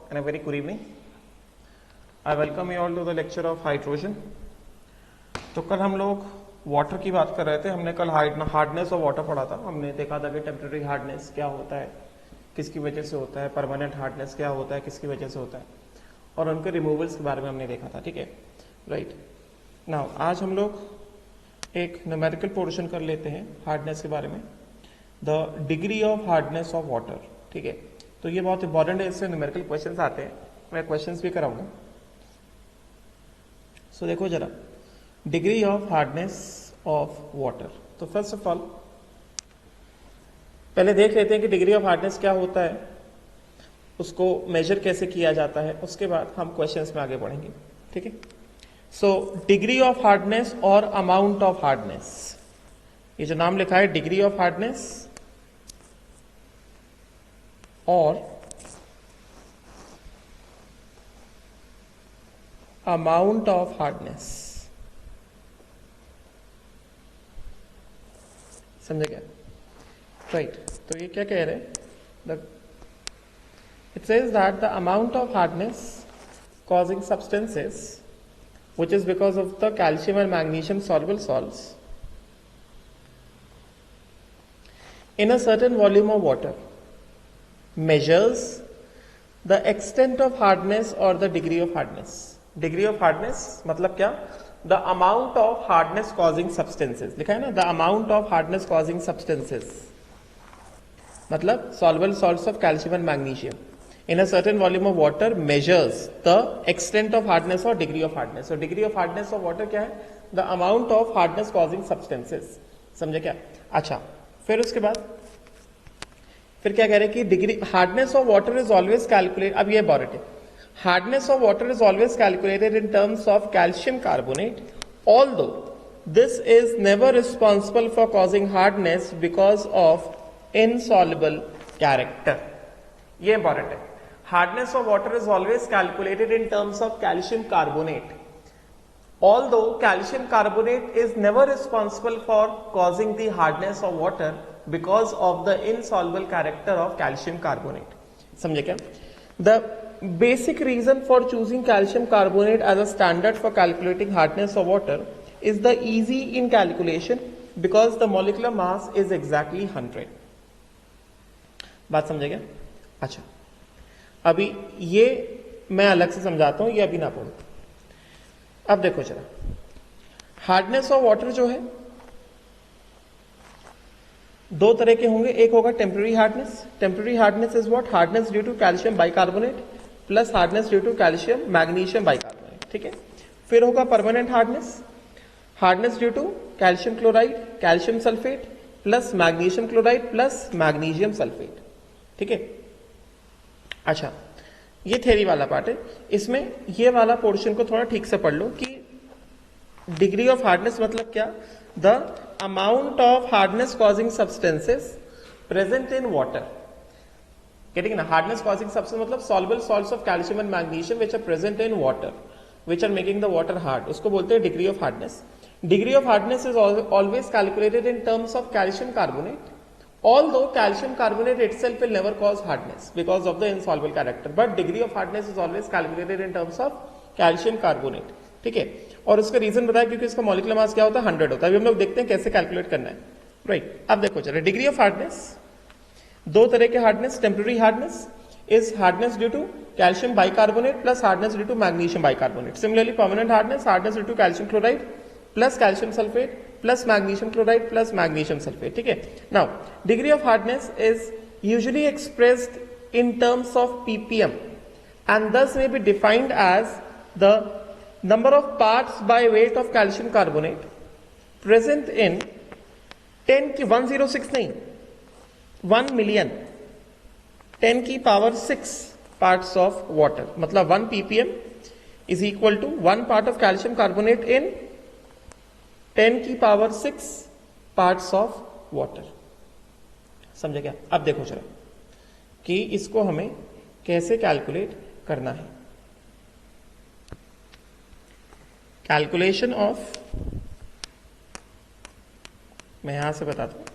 and a very good evening. I welcome you all to the lecture of hydrogen. तो कल हम लोग water की बात कर रहे थे. हमने कल हार्डनेस ऑफ वाटर पढ़ा था. हमने देखा था कि टेम्परेरी हार्डनेस क्या होता है, किसकी वजह से होता है, परमानेंट हार्डनेस क्या होता है, किसकी वजह से होता है, और उनके रिमूवल्स के बारे में हमने देखा था. ठीक है, राइट. नाउ आज हम लोग एक न्यूमेरिकल पोर्शन कर लेते हैं हार्डनेस के बारे में, the degree of hardness of water. ठीक है, तो ये बहुत इंपॉर्टेंट है, इससे न्यूमेरिकल क्वेश्चंस आते हैं. मैं क्वेश्चंस भी कराऊंगा. सो देखो जरा, degree of hardness of water. तो फर्स्ट ऑफ ऑल पहले देख लेते हैं कि डिग्री ऑफ हार्डनेस क्या होता है, उसको मेजर कैसे किया जाता है, उसके बाद हम क्वेश्चंस में आगे बढ़ेंगे. ठीक है. सो डिग्री ऑफ हार्डनेस और अमाउंट ऑफ हार्डनेस, ये जो नाम लिखा है डिग्री ऑफ हार्डनेस और अमाउंट ऑफ हार्डनेस, समझे क्या? राइट. तो ये क्या कह रहे हैं, it says that the amount of hardness causing substances which is because of the calcium and magnesium soluble salts in a certain volume of water measures the extent of hardness or the degree of hardness. Degree of hardness मतलब क्या? The amount of hardness causing substances. लिखा है ना, the amount of hardness causing substances मतलब soluble salts of calcium and magnesium in a certain volume of water measures the extent of hardness or degree of hardness. So degree of hardness of water क्या है? The amount of hardness causing substances. समझे क्या? अच्छा, फिर उसके बाद फिर क्या कह रहे हैं कि degree hardness of water is always calculate. अब ये इंपॉर्टेंट है. Hardness of water is always calculated in terms of calcium carbonate, although this is never responsible for causing hardness because of insoluble character. ये important है. Hardness of water is always calculated in terms of calcium carbonate, although calcium carbonate is never responsible for causing the hardness of water because of the insoluble character of calcium carbonate. समझे क्या? The basic reason for choosing calcium carbonate as a standard for calculating hardness of water is the easy in calculation because the molecular mass is exactly 100. बात समझे क्या? अच्छा, अभी ये मैं अलग से समझाता हूं, ये अभी ना पढ़ो. अब देखो जरा, हार्डनेस ऑफ वाटर जो है दो तरह के होंगे. एक होगा temporary hardness. Temporary hardness is what? Hardness due to calcium bicarbonate plus hardness due to calcium magnesium bicarbonate. ठीक है. फिर होगा permanent hardness. Hardness due to calcium chloride, calcium sulphate plus magnesium chloride plus magnesium sulphate. ठीक है. अच्छा, ये theory वाला part है. इसमें ये वाला पोर्शन को थोड़ा ठीक से पढ़ लो कि डिग्री ऑफ हार्डनेस मतलब क्या? The amount of hardness causing substances present in water. Getting ना? हार्डनेस कॉजिंग सब्सटेंस मतलब soluble salts of calcium and magnesium which are present in water which are making the water hard. उसको बोलते हैं degree of hardness. Degree of hardness is always calculated in terms of calcium carbonate, although calcium carbonate itself will never cause hardness because of the insoluble character, but degree of hardness is always calculated in terms of calcium carbonate. ठीक है. और उसका reason बताया क्योंकि इसका molecular mass क्या होता है? 100 होता है. अभी हम लोग देखते हैं कैसे कैलकुलेट करना है. राइट. अब देखो चलो, डिग्री ऑफ हार्डनेस, दो तरह के hardness. Temporary hardness is hardness due to calcium bicarbonate plus hardness due to magnesium bicarbonate. Similarly permanent hardness, hardness due to calcium chloride plus calcium sulphate plus magnesium chloride plus magnesium sulphate. ठीक है. Now degree of hardness is usually expressed in terms of ppm and thus may be defined as the number of parts by weight of calcium carbonate present in 10 की 106 नहीं 1 million 10 की power 6 parts of water. मतलब 1 ppm is equal to 1 part of calcium carbonate in 10 की power 6 parts of water. समझे क्या? अब देखो जरा कि इसको हमें कैसे कैलकुलेट करना है. कैलकुलेशन ऑफ, मैं यहां से बताता हूं.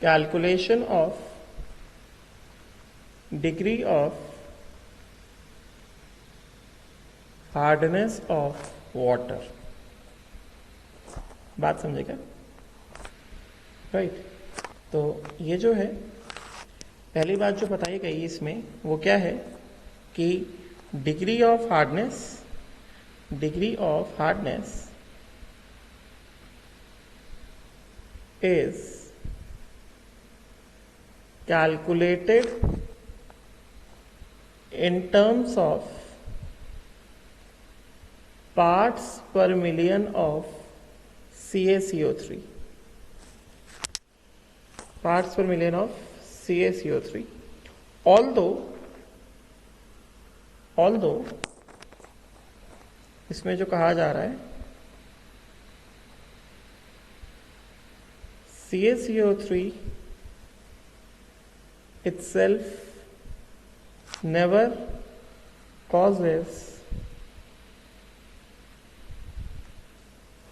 Calculation of degree of hardness of water. बात समझे क्या? राइट। तो ये जो है पहली बात जो बताई गई इसमें वो क्या है कि degree of hardness is calculated in terms of parts per million of CaCO3, parts per million of CaCO3, although इसमें जो कहा जा रहा है CaCO3 itself never causes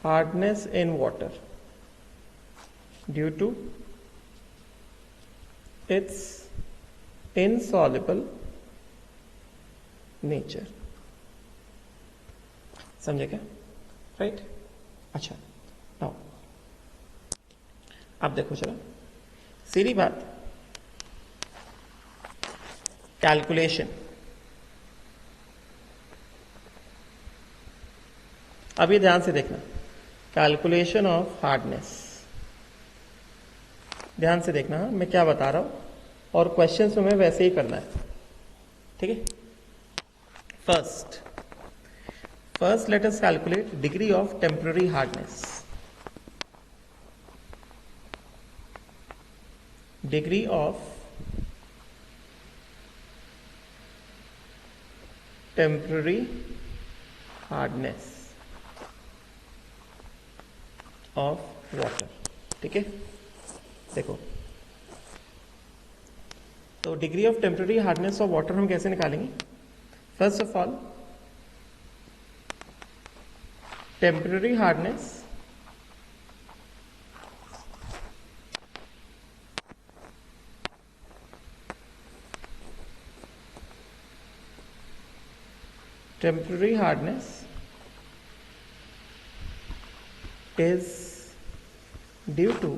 hardness in water due to its insoluble nature। समझे क्या? Right. अच्छा, now आप देखो जरा सीधी बात, कैलकुलेशन। अभी ध्यान से देखना, कैलकुलेशन ऑफ हार्डनेस, ध्यान से देखना मैं क्या बता रहा हूं और क्वेश्चंस में वैसे ही करना है, ठीक है। First let us calculate degree of temporary hardness. Degree of temporary hardness of water, ठीक है। देखो, तो degree of temporary hardness of water हम कैसे निकालेंगे? First of all, temporary hardness is due to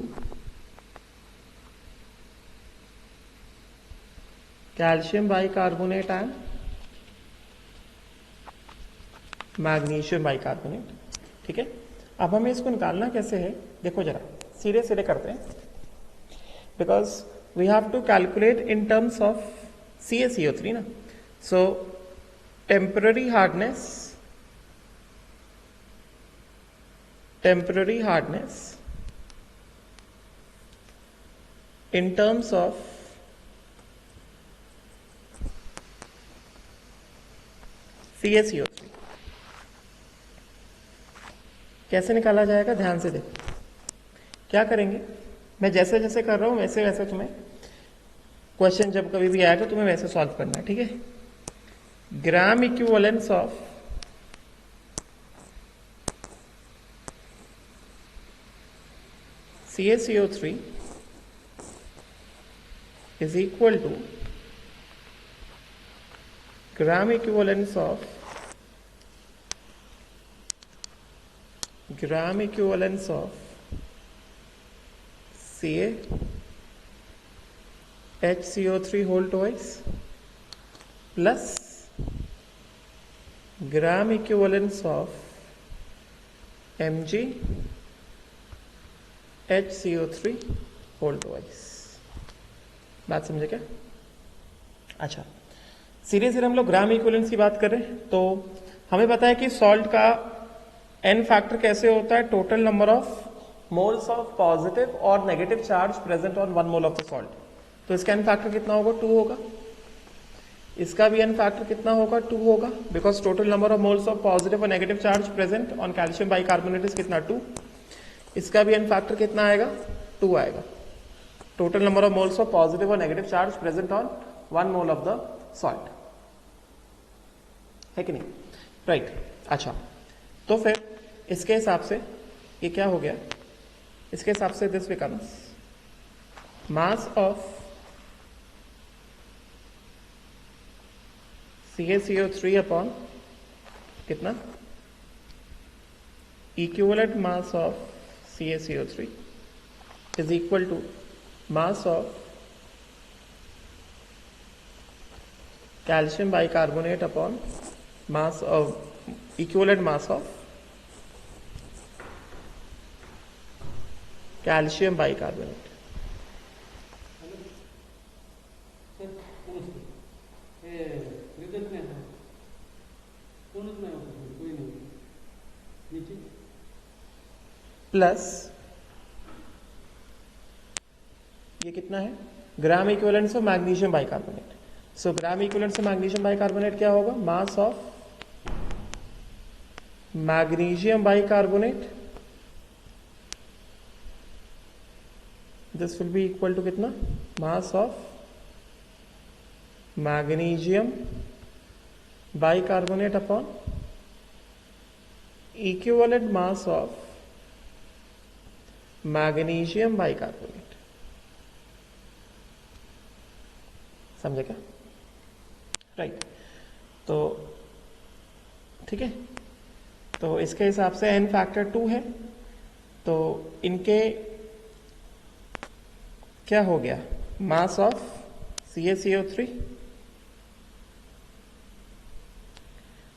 calcium bicarbonate and magnesium bicarbonate, ठीक है। अब हमें इसको निकालना कैसे है? देखो जरा सीधे सीधे करते हैं, because we have to calculate in terms of CaCO3 ना। सो temporary hardness in terms of CaCO3 कैसे निकाला जाएगा? ध्यान से देखो क्या करेंगे। मैं जैसे जैसे कर रहा हूं वैसे वैसे तुम्हें क्वेश्चन जब कभी भी आएगा तुम्हें वैसे सॉल्व करना है, ठीक है। Gram equivalence of CaCO3 is equal to gram equivalence of CaHCO3 whole twice plus gram equivalence of MgHCO3 whole twice। बात समझे क्या? अच्छा, सीधे सीधे हम लोग ग्राम इक्विवेलेंस की बात कर रहे हैं, तो हमें पता है कि सॉल्ट का n फैक्टर कैसे होता है? Total number of moles of positive और negative charge present on 1 mole of the salt. तो इसका n फैक्टर कितना होगा? 2 होगा। इसका भी n फैक्टर कितना होगा? 2 होगा, because total number of moles of positive और negative charge present on calcium bicarbonate is कितना? 2। इसका भी n फैक्टर कितना आएगा? 2 आएगा। Total number of moles of positive और negative charge present on 1 mole of the salt, है कि नहीं? राइट। अच्छा, तो फिर इसके हिसाब से ये क्या हो गया? इसके हिसाब से this becomes mass of CaCO3 upon कितना, equivalent mass of CaCO3 is equal to mass of calcium bicarbonate upon mass of equivalent mass of calcium bicarbonate. Plus ये कितना है, gram equivalence of magnesium bicarbonate. So gram equivalence of magnesium bicarbonate क्या होगा, mass of magnesium bicarbonate, this will be equal to कितना, mass of magnesium bicarbonate upon equivalent mass of magnesium bicarbonate. समझे क्या, right. तो ठीक है, तो इसके हिसाब से n फैक्टर 2 है, तो इनके क्या हो गया, mass of CaCO3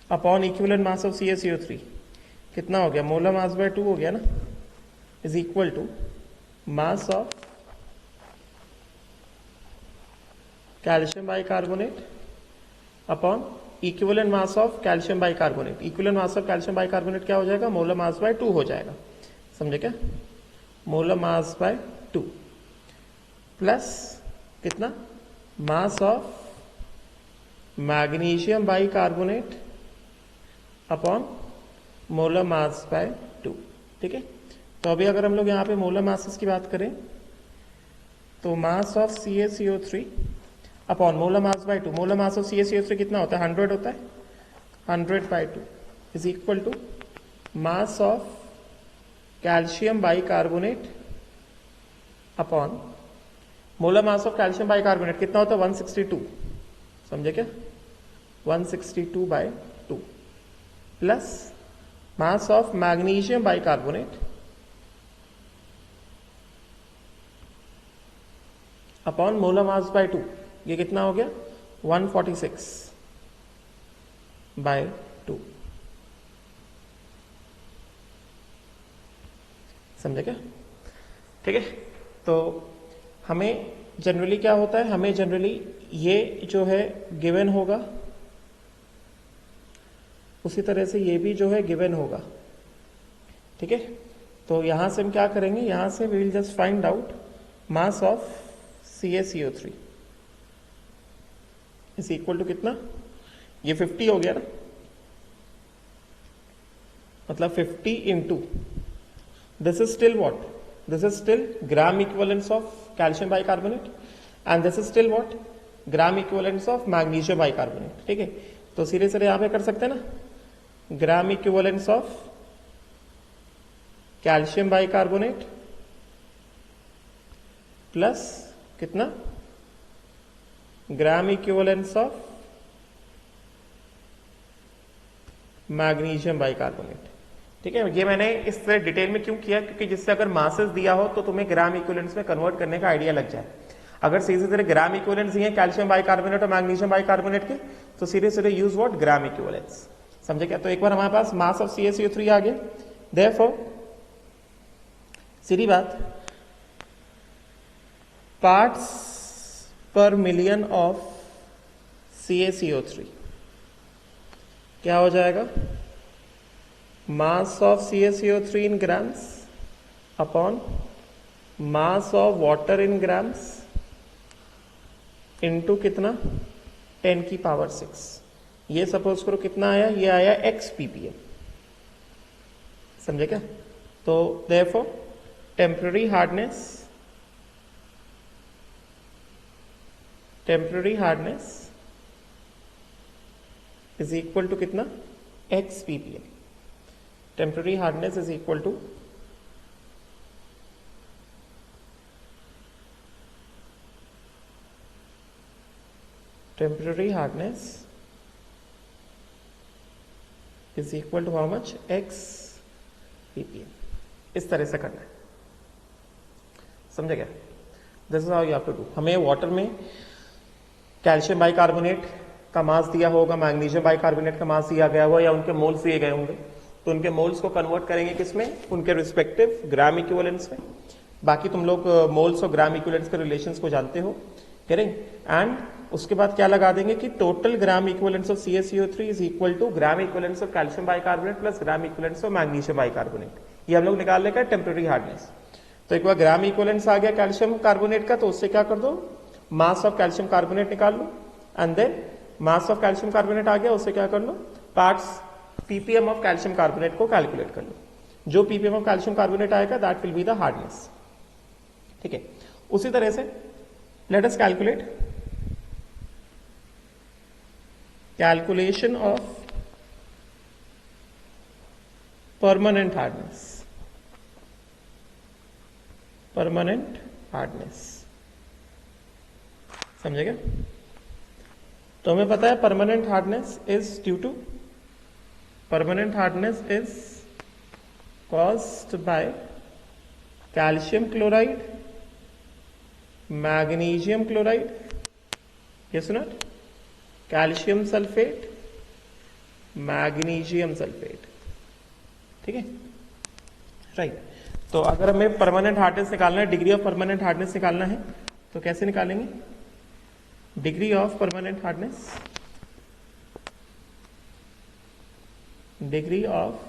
upon equivalent mass of CaCO3 कितना हो गया, मोलर मास बाय 2 हो गया ना, is equal to mass of calcium bicarbonate upon equivalent mass of calcium bicarbonate. Equivalent mass of calcium bicarbonate क्या हो जाएगा, मोलर मास बाय 2 हो जाएगा. समझे क्या, मोलर मास बाय 2 प्लस कितना, mass of magnesium bicarbonate upon molar mass by 2. ठीक है, तो अभी अगर हम लोग यहाँ पे मोलर मासेस की बात करें तो mass of CaCO3 upon molar mass by 2, molar mass of CaCO3 कितना होता है, 100 होता है, 100 by 2 is equal to mass of calcium bicarbonate upon molar mass of calcium bicarbonate कितना होता है, 162. समझे क्या, 162 by 2 plus mass of magnesium bicarbonate upon molar mass by 2, ये कितना हो गया, 146 बाय 2. समझे क्या, ठीक है. तो हमें जनरली क्या होता है, हमें जनरली ये जो है गिवन होगा, उसी तरह से ये भी जो है गिवन होगा. ठीक है, तो यहां से हम क्या करेंगे, यहां से we will just find out mass of CaCO3 is equal to कितना, ये 50 हो गया ना, मतलब 50 into, this is still what, this is still gram equivalence of calcium bicarbonate and this is still what, gram equivalence of magnesium bicarbonate. ठीक है, तो सीधे सीधे यहां पे कर सकते हैं ना, gram equivalence of calcium bicarbonate plus कितना, gram equivalence of magnesium bicarbonate. ठीक है, ये मैंने इस तरह डिटेल में क्यों किया, क्योंकि जिससे अगर मासेस दिया हो तो तुम्हें ग्राम इक्विवेलेंस में कन्वर्ट करने का आइडिया लग जाए. अगर सीधे सीधे ग्राम इक्विवेलेंस दिए कैल्शियम बाइकार्बोनेट और मैग्नीशियम बाइकार्बोनेट के, तो सीधे सीधे यूज व्हाट, ग्राम इक्विवेलेंस. समझे क्या, तो एक बार हमारे पास मास ऑफ CaCO3 आ गया, देयरफॉर सीधी बात, पार्ट्स पर मिलियन ऑफ CaCO3 क्या हो जाएगा, mass of CaCO3 in grams upon mass of water in grams into कितना, 10 की पावर 6. ये सपोज करो कितना आया, ये आया x ppm. समझे क्या, तो therefore temporary hardness is equal to कितना, x ppm. Temporary hardness is equal to temporary hardness is equal to how much, x ppm। इस तरह से करना है, समझे क्या? This is how you have to do. हमें वाटर में कैल्शियम बाइकार्बोनेट का मास दिया होगा, मैग्नीशियम बाइकार्बोनेट का मास दिया गया होगा, या उनके मोल्स दिए गए होंगे, तो उनके मोल्स को कन्वर्ट करेंगे किसमें, उनके रिस्पेक्टिव ग्राम इक्विवेलेंट्स में। बाकी तुम लोग मोल्स और ग्राम इक्विवेलेंट्स के रिलेशंस को जानते हो, करेक्ट। एंड उसके बाद क्या लगा देंगे कि total gram equivalents of CaCO3 is equal to gram equivalents of calcium bicarbonate plus gram equivalents of magnesium bicarbonate. ये हम लोग निकाल लेगा टेम्पररी हार्डनेस। तो एक बार ग्राम इक्विवेलेंट्स आ गया कैल्शियम कार्बोनेट का, तो उससे क्या कर दो, मास ऑफ कैल्शियम कार्बोनेट निकाल लो, and then mass of calcium carbonate आ गया, उससे क्या कर लो, parts ppm of calcium carbonate को कैलकुलेट कर लो। जो ppm ऑफ कैल्शियम कार्बोनेट आएगा that will be the hardness, ठीक है। उसी तरह से let us calculate calculation of permanent hardness. Permanent hardness समझेगा? तो हमें पता है permanent hardness is due to, permanent hardness is caused by calcium chloride, magnesium chloride, yes or not, calcium sulfate, magnesium sulfate, ठीक है, राइट। तो अगर हमें परमानेंट हार्डनेस निकालना है, डिग्री ऑफ परमानेंट हार्डनेस निकालना है, तो कैसे निकालेंगे? Degree of permanent hardness, degree of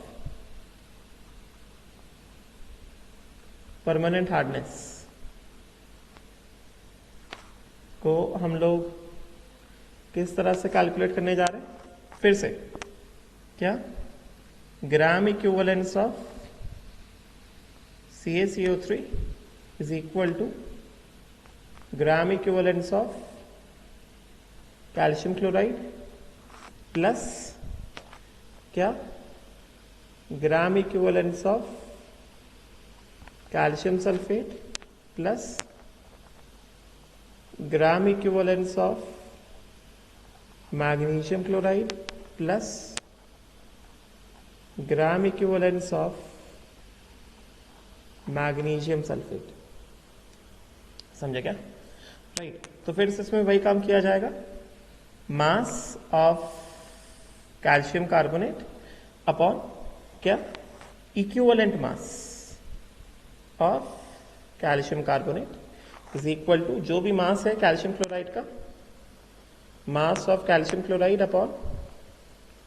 permanent hardness को हम लोग किस तरह से कैलकुलेट करने जा रहे हैं? फिर से क्या, gram equivalence of CaCO3 is equal to gram equivalence of calcium chloride plus क्या, gram equivalence of calcium sulphate plus gram equivalence of magnesium chloride plus gram equivalence of magnesium sulphate. समझे क्या? राइट। तो फिर से इसमें वही काम किया जाएगा, mass of calcium carbonate upon क्या, equivalent mass of calcium carbonate is equal to, जो भी मास है कैल्शियम क्लोराइड का, mass of calcium chloride upon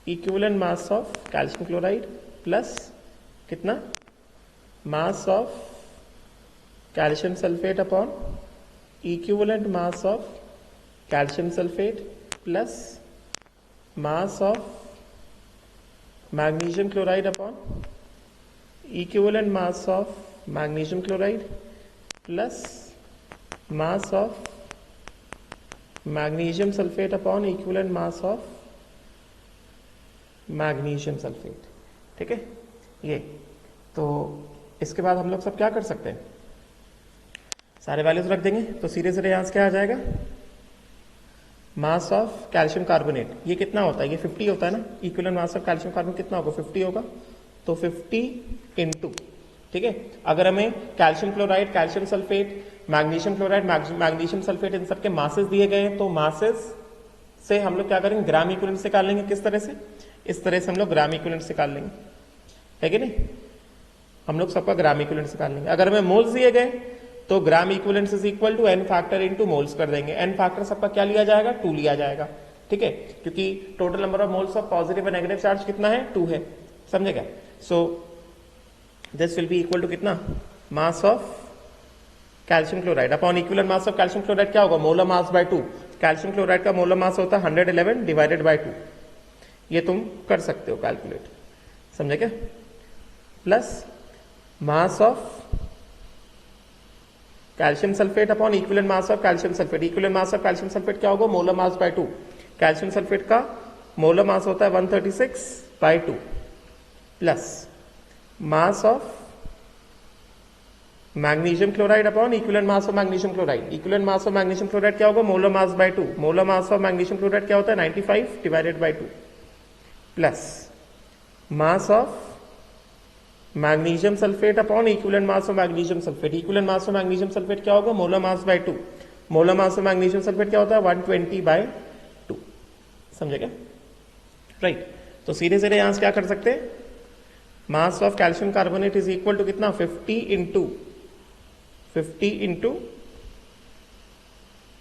equivalent mass of calcium chloride plus कितना, mass of calcium sulphate upon equivalent mass of calcium sulphate plus mass of magnesium chloride upon equivalent mass of magnesium chloride plus mass of magnesium sulphate upon equivalent mass of magnesium sulphate, ठीक है। ये तो इसके बाद हम लोग सब क्या कर सकते हैं, सारे वैल्यूज रख देंगे, तो सीधे सीधे यहां से क्या आ जाएगा, मास ऑफ कैल्शियम कार्बोनेट, ये कितना होता है, ये 50 होता है ना, equivalent mass of calcium carbonate कितना होगा, 50 होगा, तो 50 इंटू, ठीक है। अगर हमें calcium chloride, calcium sulphate, magnesium chloride, magnesium sulphate, इन सबके मासेस दिए गए हैं, तो मासेस से हम लोग क्या करेंगे, ग्राम इक्विवेलेंट निकाल लेंगे। किस तरह से, इस तरह से हम लोग ग्राम इक्विवेलेंट निकाल लेंगे, है कि नहीं, हम लोग सबका ग्राम इक्विवेलेंट निकाल लेंगे। अगर हमें मोल्स दिए गए तो gram equivalent is equal to n factor into moles कर देंगे। n फैक्टर सबका क्या लिया जाएगा, 2 लिया जाएगा, ठीक है, क्योंकि total number of moles of positive और नेगेटिव चार्ज कितना है, 2 है, समझेगा। So this will be equal to कितना, mass of calcium chloride upon equivalent mass of calcium chloride क्या होगा, molar mass by 2। Calcium chloride का मोलर मास होता है 111 डिवाइडेड बाय 2, ये तुम कर सकते हो कैलकुलेट, समझे क्या, plus mass of calcium sulphate upon equivalent mass of calcium sulphate. Equivalent mass of calcium sulphate क्या होगा, molar mass by 2। Calcium sulphate का मोलर मास होता है 136 by 2 plus mass of magnesium chloride upon equivalent mass of magnesium chloride. Equivalent mass of magnesium chloride क्या होगा? Molar mass by 2। Molar mass of magnesium chloride क्या होता है? 95 divided by 2 plus mass of magnesium sulphate upon equivalent mass of magnesium sulphate. Equivalent mass of magnesium sulphate क्या होगा? Molar mass by 2। Molar mass of magnesium sulphate क्या होता है? 120 bye 2। समझे क्या? राइट। तो सीधे सीधे यहां से क्या कर सकते हैं? Mass of calcium carbonate is equal to कितना? 50 into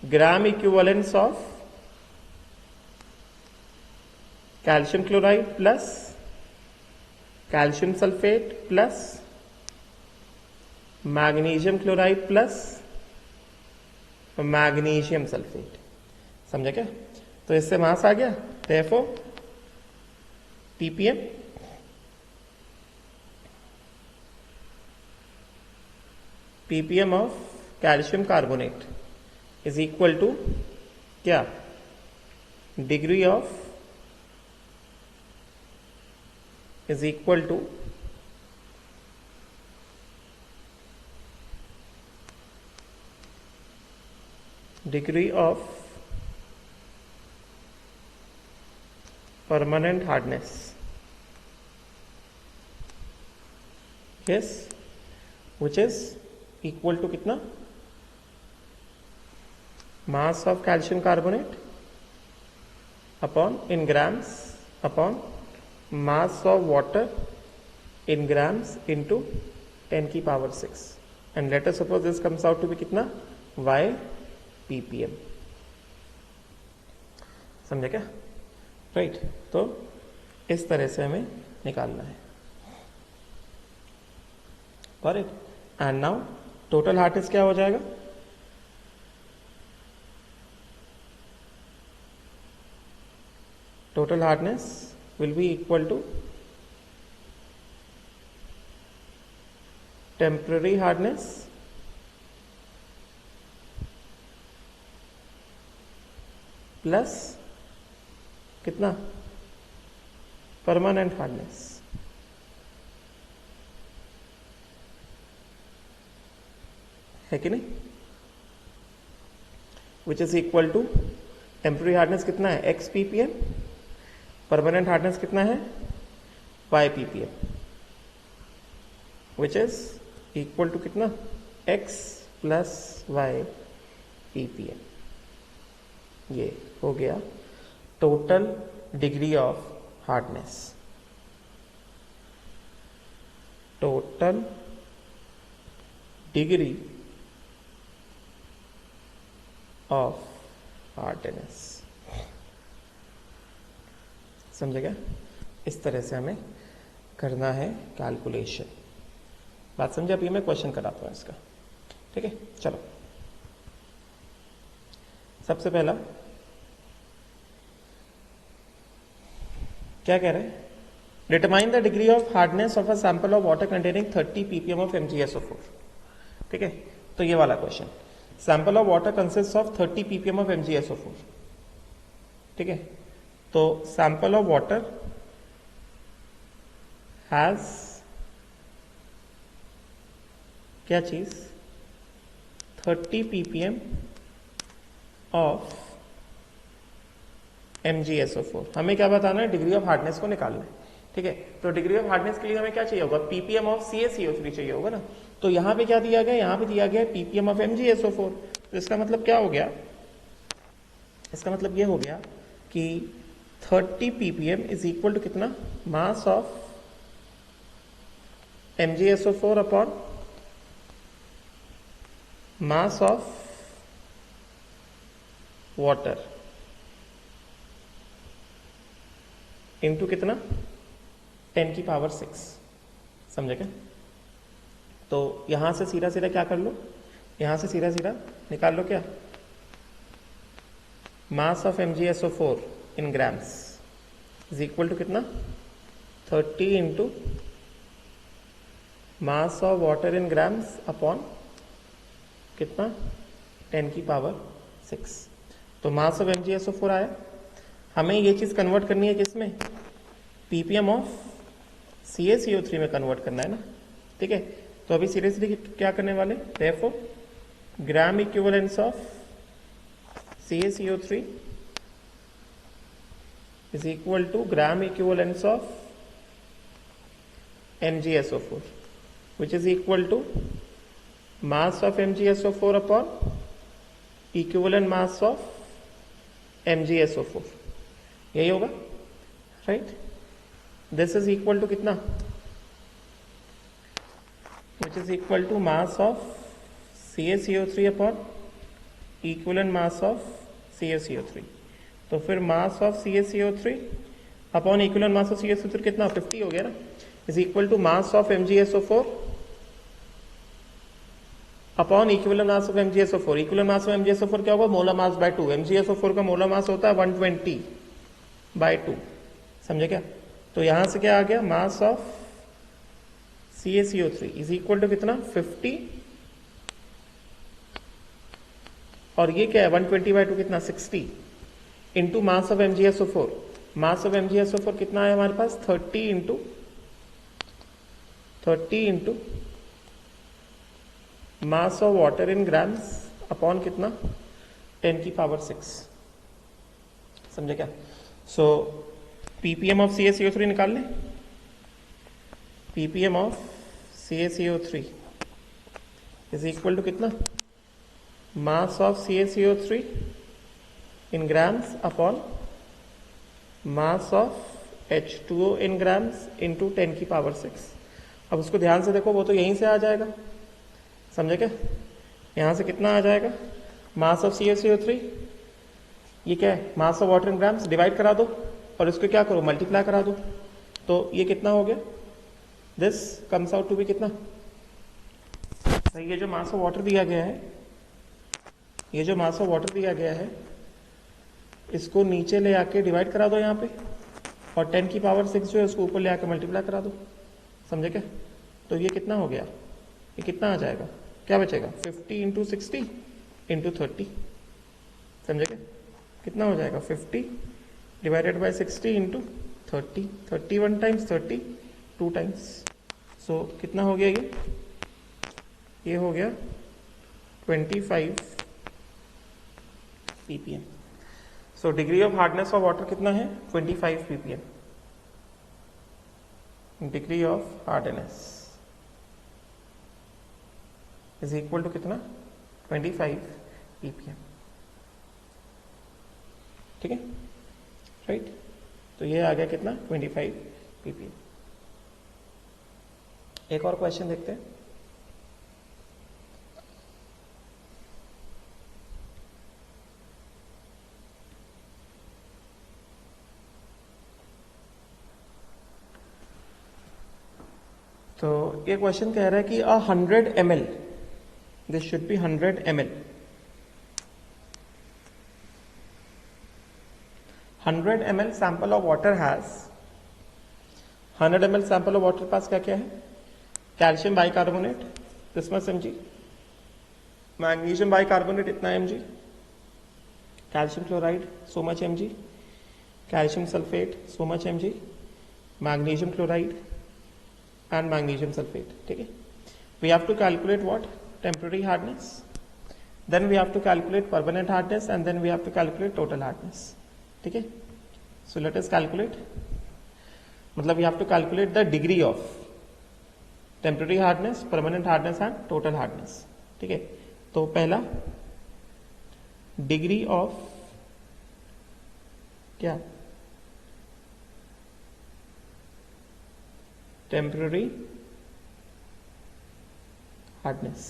gram equivalence of calcium chloride plus calcium sulphate plus magnesium chloride plus magnesium sulphate. समझे क्या? तो इससे मास आ गया, therefore ppm ppm of calcium carbonate is equal to क्या? Degree of is equal to degree of permanent hardness. Yes, which is equal to कितना? Mass of calcium carbonate upon in grams upon mass of water in grams into 10 की power 6 and let us suppose this comes out to be कितना? y ppm। समझे क्या? Right. तो इस तरह से हमें निकालना है। Got it? And now total hardness क्या हो जाएगा? Total hardness will be equal to temporary hardness plus कितना? permanent hardness। है कि नहीं? which is equal to temporary hardness कितना है? x ppm। परमानेंट हार्डनेस कितना है? y ppm, which is equal to कितना? x plus y ppm। ये हो गया total degree of hardness. Total degree of hardness. समझेगा? इस तरह से हमें करना है कैलकुलेशन। बात समझे? अभी मैं क्वेश्चन कराता हूं इसका। ठीक है, चलो। सबसे पहला क्या कह रहे हैं? Determine the degree of hardness of a sample of water containing 30 ppm of MgSO4। ठीक है, तो ये वाला question. Sample of water consist of 30 ppm of MgSO4। ठीक है, तो सैंपल ऑफ वाटर हैज क्या चीज? 30 ppm ऑफ MgSO4। हमें क्या बताना है? डिग्री ऑफ हार्डनेस को निकालना है। ठीक है, तो डिग्री ऑफ हार्डनेस के लिए हमें क्या चाहिए होगा? ppm ऑफ CaCO3 चाहिए होगा ना। तो यहां पे क्या दिया गया? यहां पे दिया गया ppm ऑफ MgSO4। तो इसका मतलब क्या हो गया? इसका मतलब ये हो गया कि 30 ppm इज इक्वल टू कितना? Mass of MgSO4 upon mass of water into कितना? 10 की पावर 6। समझे क्या? तो यहां से सीधा सीधा क्या कर लो? यहां से सीधा सीधा निकाल लो क्या? Mass of MgSO4 in grams is equal to कितना? 30 into mass of water in grams upon कितना? 10 की पावर 6। तो मास ऑफ MgSO4 आया। हमें ये चीज कन्वर्ट करनी है किसमें? ppm ऑफ CaCO3 में कन्वर्ट करना है ना। ठीक है, तो अभी सीरियसली क्या करने वाले, therefore gram equivalence of CaCO3 is equal to gram equivalence of MgSO4, which is equal to mass of MgSO4 upon equivalent mass of MgSO4. यही होगा, right? This is equal to कितना, which is equal to mass of CaCO3 upon equivalent mass of CaCO3. तो फिर mass of CaCO3 upon equivalent mass of CaCO3 कितना, 50 हो गया ना, is equal to mass of MgSO4 upon equivalent mass of MgSO4. Equivalent mass of MgSO4 क्या होगा, molar mass by 2. MgSO4 का molar mass होता है 120/2. समझे क्या? तो यहां से क्या आ गया, mass of CaCO3 is equal to कितना, 50, और ये क्या है 120/2 कितना, 60 into mass of MgSO4. Mass of MgSO4 कितना है हमारे पास, 30 into mass of water in grams upon कितना, 10⁶. समझे क्या? सो ppm ऑफ CaCO3 निकाल लें. ppm of CaCO3 is equal to कितना, mass of CaCO3 in grams upon mass of H2O in grams into 10⁶. अब उसको ध्यान से देखो, वो तो यहीं से आ जाएगा. समझे क्या? यहां से कितना आ जाएगा, मास ऑफ CaCO3, ये क्या है, मास of water in grams, divide करा दो और इसको क्या करो, मल्टीप्लाई करा दो. तो ये कितना हो गया, this comes out to be कितना, ये जो मास ऑफ वाटर दिया गया है, ये जो मास ऑफ वाटर दिया गया है, इसको नीचे ले आके डिवाइड करा दो यहाँ पे, और 10⁶ जो है उसको ऊपर ले आके मल्टीप्लाई करा दो. समझे क्या? तो ये कितना हो गया, ये कितना आ जाएगा, क्या बचेगा, 50 इंटू 60 इंटू 30. समझे क्या? कितना हो जाएगा, 50 divided by 60 into 30. 31 times 30 2 times. So कितना हो गया ये हो गया 25 ppm. So degree of hardness of water कितना है, 25 ppm. Degree of hardness is equal to कितना, 25 ppm. ठीक है, राइट? तो ये आ गया कितना, 25 ppm. एक और क्वेश्चन देखते हैं. तो ये क्वेश्चन कह रहा है कि 100 ml, this should be 100 ml. 100 ml sample of water has, 100 ml sample of water पास क्या क्या है, calcium bicarbonate this much mg, magnesium bicarbonate इतना mg, calcium chloride so much mg, calcium sulphate so much mg, magnesium chloride and magnesium sulfate. ठीक है, we have to calculate what, temporary hardness, then we have to calculate permanent hardness, and then we have to calculate total hardness. ठीक है, so let us calculate, मतलब we have to calculate the degree of temporary hardness, permanent hardness and total hardness. ठीक है, तो पहला degree of क्या, temporary hardness.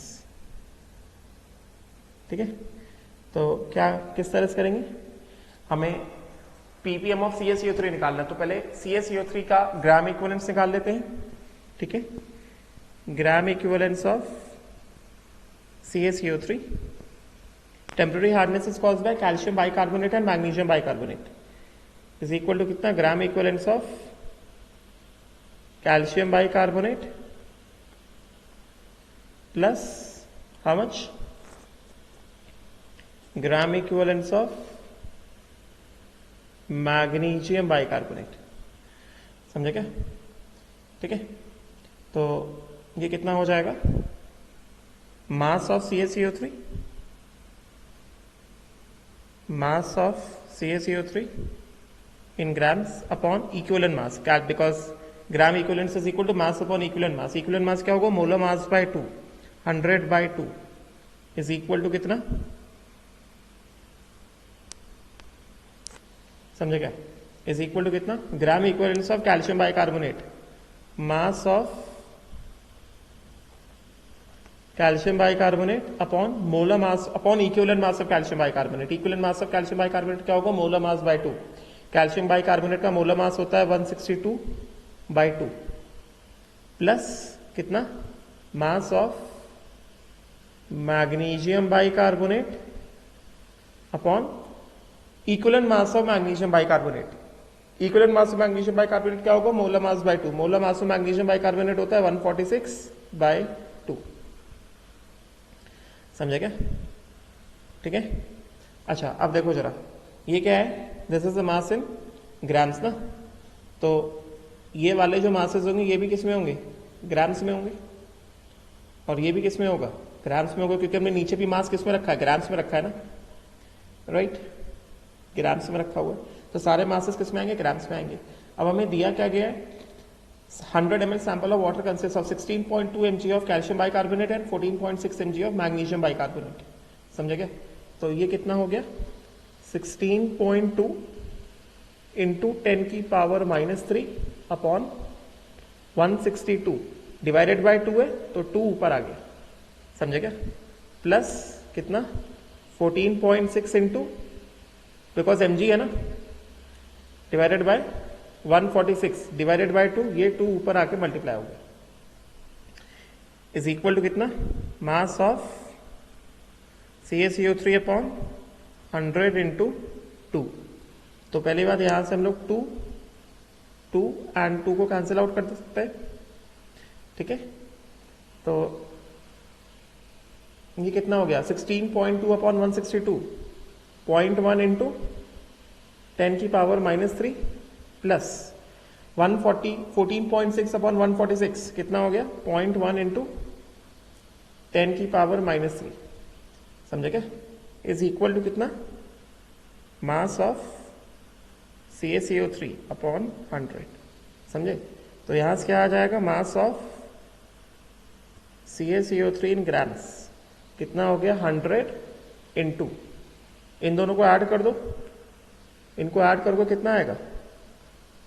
ठीक है, तो क्या किस तरह से करेंगे, हमें ppm ऑफ CaCO3 निकालना है. तो पहले CaCO3 का ग्राम इक्विवेलेंस निकाल लेते हैं. ठीक है, gram equivalence of CaCO3, temporary hardness is caused by calcium bicarbonate and magnesium bicarbonate, is equal to कितना, gram equivalence of calcium bicarbonate plus how much, gram equivalence of magnesium bicarbonate. समझे क्या? ठीक है, तो ये कितना हो जाएगा, mass of CaCO3, mass of CaCO3 in grams upon equivalent mass, because gram equivalence is equal to mass upon equivalent mass. equivalent mass क्या होगा, molar mass by 2, 100 by 2 is equal to कितना, समझे क्या, इज इक्वल टू कितना, gram equivalence of calcium bicarbonate, mass of calcium bicarbonate upon molar mass upon equivalent mass of calcium bicarbonate. Equivalent mass of calcium bicarbonate क्या होगा, molar mass by 2. Calcium bicarbonate का molar mass होता है 162 by 2 plus कितना, mass of magnesium bicarbonate upon equivalent mass of magnesium bicarbonate. Equivalent mass of magnesium bicarbonate क्या होगा, molar mass by 2. Molar mass of magnesium bicarbonate होता है 146 bye 2. समझे क्या, ठीक है. अच्छा अब देखो जरा, ये क्या है, this is the mass in grams ना. तो ये वाले जो मासेस होंगे ये भी किस में होंगे, ग्राम्स में होंगे, और ये भी किस में होगा, ग्राम्स में होगा, क्योंकि हमने नीचे भी मास किस में रखा है, ग्राम्स में रखा है ना, राइट, ग्राम्स में रखा हुआ है. तो सारे मासेस किस में आएंगे, ग्राम्स में आएंगे. अब हमें दिया क्या गया है, 100 ml sample of water consists of 16.2 mg of calcium bicarbonate and 14.6 mg of magnesium bicarbonate. समझे क्या, तो ये कितना हो गया, 16.2 इंटू 10 की पावर -3 अपॉन 162 डिवाइडेड बाय 2 है, तो 2 ऊपर आ गया, समझे क्या, प्लस कितना 14.6 इंटू, बिकॉज mg है ना, डिवाइडेड बाय 146 डिवाइडेड बाय 2, ये 2 ऊपर आके मल्टीप्लाई हो गया, इज इक्वल टू कितना, mass of CaCO3 upon 100 into 2. तो पहली बात यहां से हम लोग 2 एंड 2 को कैंसिल आउट कर सकते हैं, ठीक है. तो ये कितना हो गया, 16.2 अपॉन 162, 0.1 इंटू 10 की पावर -3 प्लस 14.6 अपॉन 146 कितना हो गया, 0.1 इंटू 10 की पावर -3, समझे क्या, इज इक्वल टू कितना, मास ऑफ CaCO3 अपॉन 100. समझे, तो यहां से क्या आ जाएगा, mass of CaCO3 in grams कितना हो गया, 100 इंटू, इन दोनों को ऐड कर दो, इनको ऐड करोगे कितना आएगा,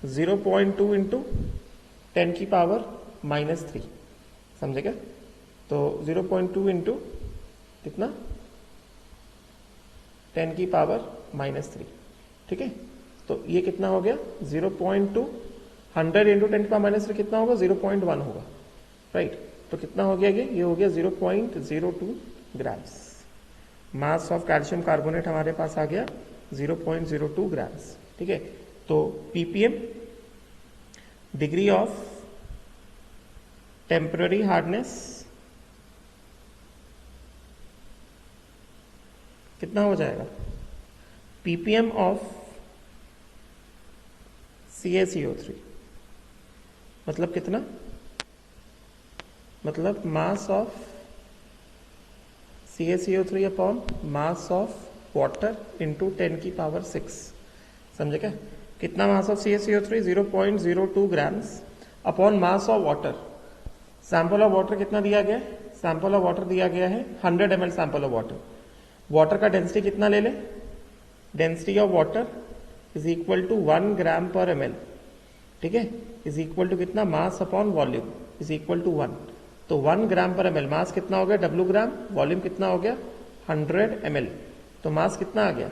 0.2 इंटू 10 की पावर -3, समझे क्या. तो 0.2 इंटू कितना, 10 की पावर -3, ठीक है. तो ये कितना हो गया, 0.2, 100 इंटू 10 की पावर -3 कितना होगा, 0.1 होगा, राइट. तो कितना हो गया, ये हो गया 0.02 grams. Mass of calcium carbonate हमारे पास आ गया 0.02 ग्राम्स, ठीक है. तो ppm, degree of temporary hardness कितना हो जाएगा, ppm ऑफ CaCO3 मतलब कितना, मतलब मास of CaCO3 upon mass of water into 10 की पावर 6, समझे क्या. कितना mass of CaCO3, 0.02 grams upon mass of water. Sample of water कितना दिया गया है, सैंपल ऑफ वाटर दिया गया है 100 ml sample of water. Water का डेंसिटी कितना ले ले, density of water is equal to 1 gram per ml, ठीक है, इज इक्वल टू कितना, mass upon volume is equal to 1. तो 1 ग्राम पर ml, मास कितना हो गया, W ग्राम, वॉल्यूम कितना हो गया 100 ml. तो मास कितना आ गया,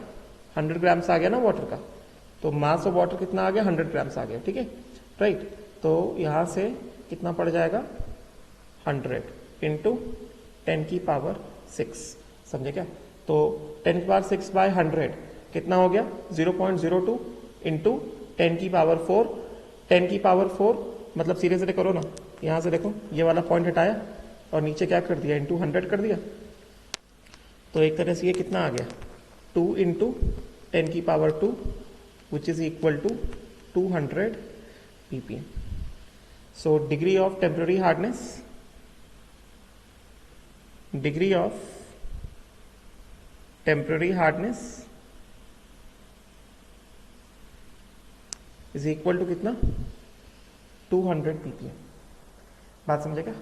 100 ग्राम्स आ गया ना वाटर का, तो मास ऑफ वाटर कितना आ गया, 100 ग्राम्स आ गया, ठीक है, राइट. तो यहां से कितना पड़ जाएगा, 100 इंटू 10 की पावर 6, समझे क्या. तो 10 की पावर 6 बाय 100 कितना हो गया, 0.02 इंटू 10 की पावर 4. 10 की पावर 4 मतलब सीधे सीधे करो ना, यहां से देखो ये वाला पॉइंट हटाया और नीचे क्या कर दिया, इंटू 100 कर दिया. तो एक तरह से ये कितना आ गया, 2 इंटू 10 की power 2 which is equal to 200 ppm. So degree of temporary hardness degree of temporary hardness is equal to कितना 200 ppm। बात समझेगा।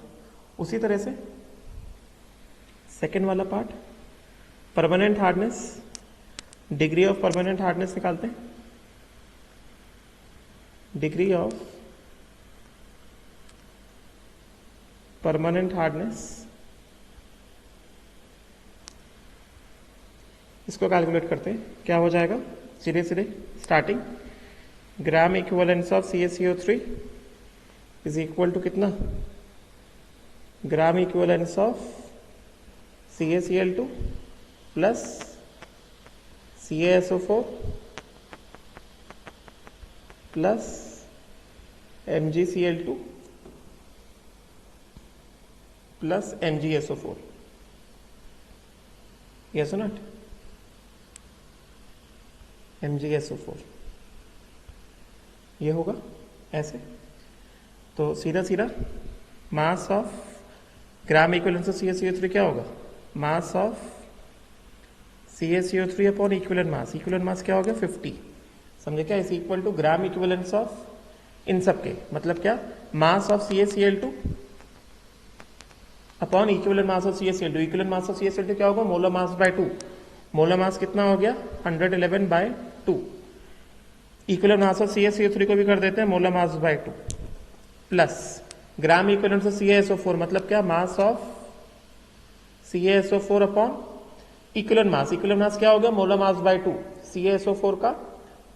उसी तरह से सेकेंड वाला part, permanent hardness, degree of permanent hardness निकालते हैं। डिग्री ऑफ परमानेंट हार्डनेस, इसको कैलकुलेट करते हैं। क्या हो जाएगा, सीधे सीधे starting, gram equivalence of CaCO3 is equal to कितना, gram equivalence of CaCl2 plus CaSO4 plus MgCl2 plus MgSO4। yes or not? MgSO4 ये होगा ऐसे। तो सीधा सीधा mass of gram equivalence of CaCO3 क्या होगा, mass of CaCO3 upon equivalent mass. Equivalent mass क्या हो गया 50, समझे क्या, is equal to gram equivalence of इन सबके, मतलब क्या, mass of CaCl2 upon equivalent mass of CaCl2। Equivalent mass of CaCl2 क्या होगा, molar mass by 2। Molar mass कितना हो गया 111/2। इक्विवेलेंट मास ऑफ CaCO3 को भी कर देते हैं molar mass by 2 plus gram equivalent of CaSO4, मतलब क्या, mass of CaSO4 upon equivalent mass. Equivalent mass क्या होगा, मोलर मास बाय 2। CaSO4 का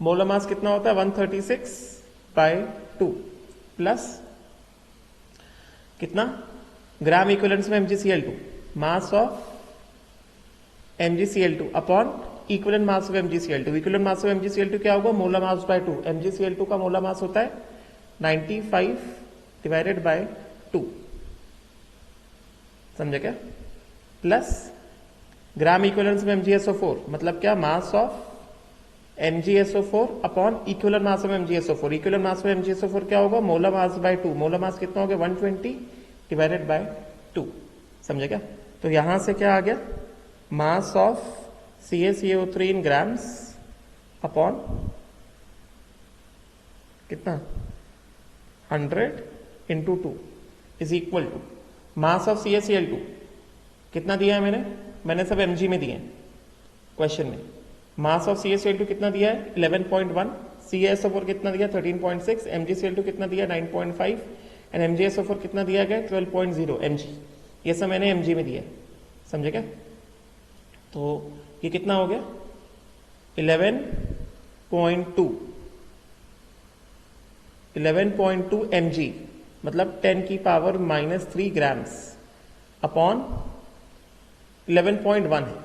मोलर मास कितना होता है 136/2 प्लस कितना, ग्राम इक्विवेलेंस में MgCl2, mass of MgCl2 upon equivalent mass of MgCl2। Equivalent mass of MgCl2 क्या होगा, मोलर मास बाय 2। MgCl2 का मोलर मास होता है 95/2, समझे क्या, प्लस ग्राम इक्विवेलेंस में MgSO4, मतलब क्या, mass of MgSO4 upon equivalent mass of MgSO4। Equivalent mass of MgSO4 क्या होगा, molar mass by 2। Molar mass कितना हो गया 120/2, समझे क्या। तो यहां से क्या आ गया, mass of CaCO3 in grams upon कितना 100 × 2 is equal to mass of CaCl2 कितना दिया है मैंने सब mg में दिए क्वेश्चन में। मास ऑफ CaCl2 कितना दिया है 11.1, CaSO4 कितना दिया 13.6, MgCl2 कितना दिया 9.5 एंड MgSO4 कितना दिया गया 12.0 mg। ये सब मैंने mg में दिया, समझे क्या। तो ये कितना हो गया 11.2 mg, मतलब 10⁻³ ग्राम्स अपॉन 11.1 है,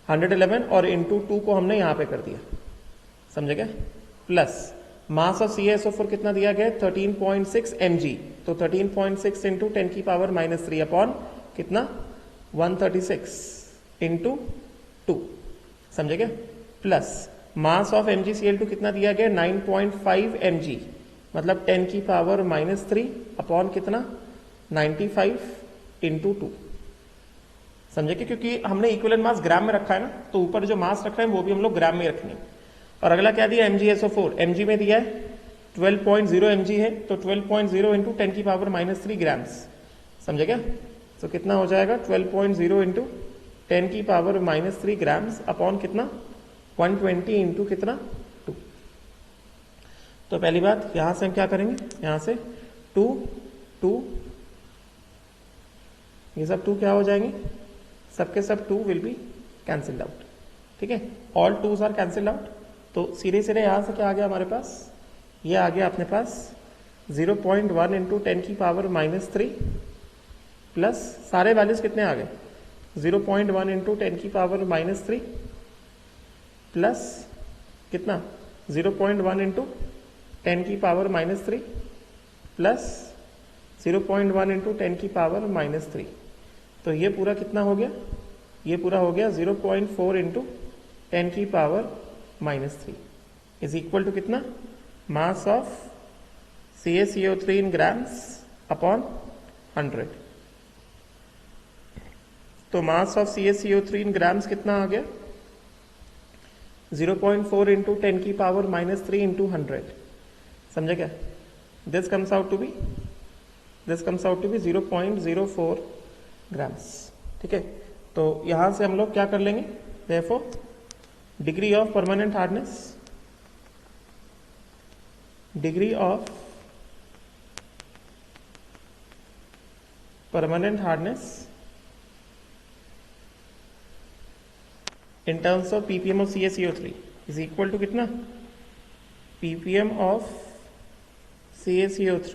111 और इंटू 2 को हमने यहां पे कर दिया, समझे क्या। प्लस मास ऑफ CaSO4 कितना दिया गया 13.6 mg, तो 13.6 इंटू 10⁻³ अपॉन कितना 136 इंटू 2, समझे क्या। प्लस मास ऑफ MgCl2 कितना दिया गया 9.5 mg, मतलब 10⁻³ अपॉन कितना 95 इंटू 2, समझे क्या। क्योंकि हमने इक्विवेलेंट मास ग्राम में रखा है ना, तो ऊपर जो मास रख रहे हैं वो भी हम लोग ग्राम में रखेंगे। और अगला क्या दिया MgSO4, mg में दिया है 12.0 mg है, तो 12.0 इंटू 10⁻³ ग्राम्स, समझे क्या। तो कितना हो जाएगा 12.0 इंटू 10⁻³ ग्राम्स अपॉन कितना 120 इंटू कितना 2। तो पहली बात यहां से हम क्या करेंगे, यहां से 2 ये सब 2 क्या हो जाएंगे, सबके सब 2 विल बी कैंसिल्ड आउट, ठीक है, all 2s are cancelled out. तो सीधे सीधे यहां से क्या आ गया हमारे पास, ये आ गया अपने पास 0.1 इंटू 10⁻³ प्लस सारे वैल्यूज कितने आ गए 0.1 इंटू 10⁻³ प्लस कितना 0.1 इंटू 10⁻³ प्लस 0.1 इंटू 10⁻³ तो ये पूरा कितना हो गया, ये पूरा हो गया 0.4 इंटू 10⁻³ इज इक्वल टू कितना, mass of CaCO3 in grams upon 100। तो mass of CaCO3 in grams कितना आ गया? 0.4 इंटू 10 की पावर -3 इंटू 100. समझे क्या? This comes out to be 0.04 grams. ठीक है, तो यहां से हम लोग क्या कर लेंगे? Therefore degree of permanent hardness in terms of ppm of CaCO3 is equal to कितना? ppm of CaCO3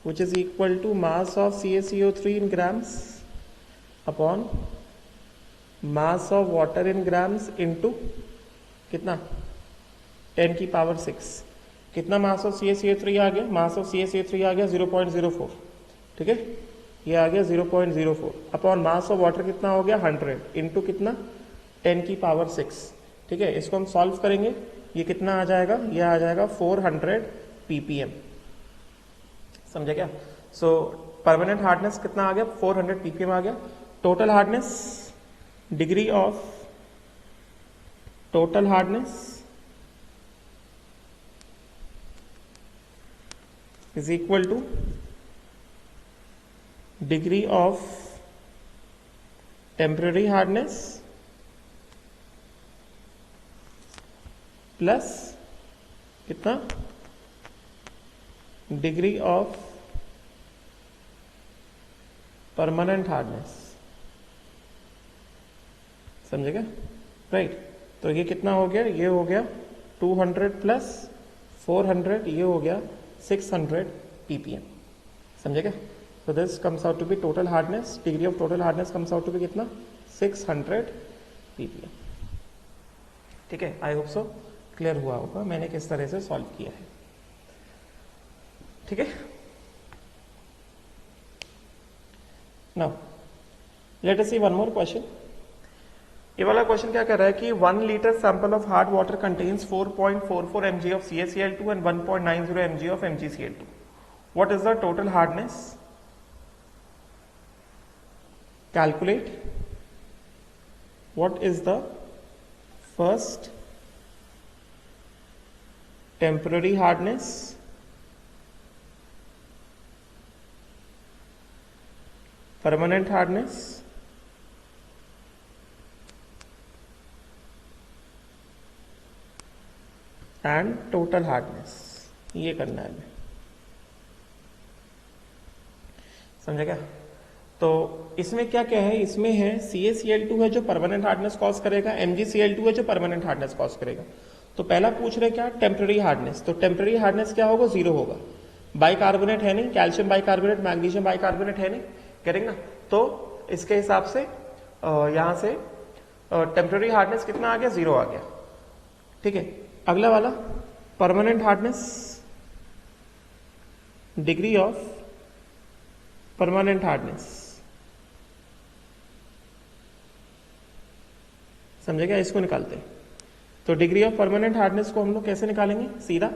which is equal to mass of CaCO3 in grams upon mass of water in grams into कितना? 10 की power 6. कितना mass of CaCO3 आ गया? Mass of CaCO3 आ गया 0.04. ठीक है, ये आ गया 0.04 अपॉन मास ऑफ वाटर कितना हो गया? 100 इंटू कितना? 10 की पावर 6. ठीक है, इसको हम सॉल्व करेंगे. ये कितना आ जाएगा? ये आ जाएगा 400 ppm. समझे क्या? सो परमानेंट हार्डनेस कितना आ गया? 400 ppm आ गया. Total hardness, degree of total hardness is equal to degree of temporary hardness plus कितना? Degree of permanent hardness. समझेगा? राइट. तो ये कितना हो गया? ये हो गया 200 प्लस 400, ये हो गया 600 ppm. समझेगा? So this comes out to be total hardness. Degree of total hardness comes out to be कितना? 600 ppm. ठीक है, आई होप सो क्लियर हुआ होगा मैंने किस तरह से सॉल्व किया है. ठीक है, नाउ लेट अस सी वन मोर क्वेश्चन. ये वाला क्वेश्चन क्या कर रहा है कि 1 litre sample of hard water contains 4.44 mg of CaCl2 and 1.90 mg of MgCl2. What is the total hardness? Calculate what is the first temporary hardness, permanent hardness, and total hardness. ये करना है. समझे क्या? तो इसमें क्या क्या है? इसमें है CaCl2 है जो परमानेंट हार्डनेस कॉज करेगा, MgCl2 है जो परमानेंट हार्डनेस कॉज करेगा. तो पहला पूछ रहे क्या? Temporary hardness. तो टेम्पररी हार्डनेस क्या होगा? 0 होगा. बाइकार्बोनेट है नहीं, कैल्शियम बाइकार्बोनेट, मैग्नीशियम बाइकार्बोनेट है नहीं, करेंगे ना? तो इसके हिसाब से यहां से टेम्पररी हार्डनेस कितना आ गया? 0 आ गया. ठीक है, अगला वाला permanent hardness, degree of permanent hardness. समझेगा? इसको निकालते हैं. तो डिग्री ऑफ परमानेंट हार्डनेस को हम लोग कैसे निकालेंगे? सीधा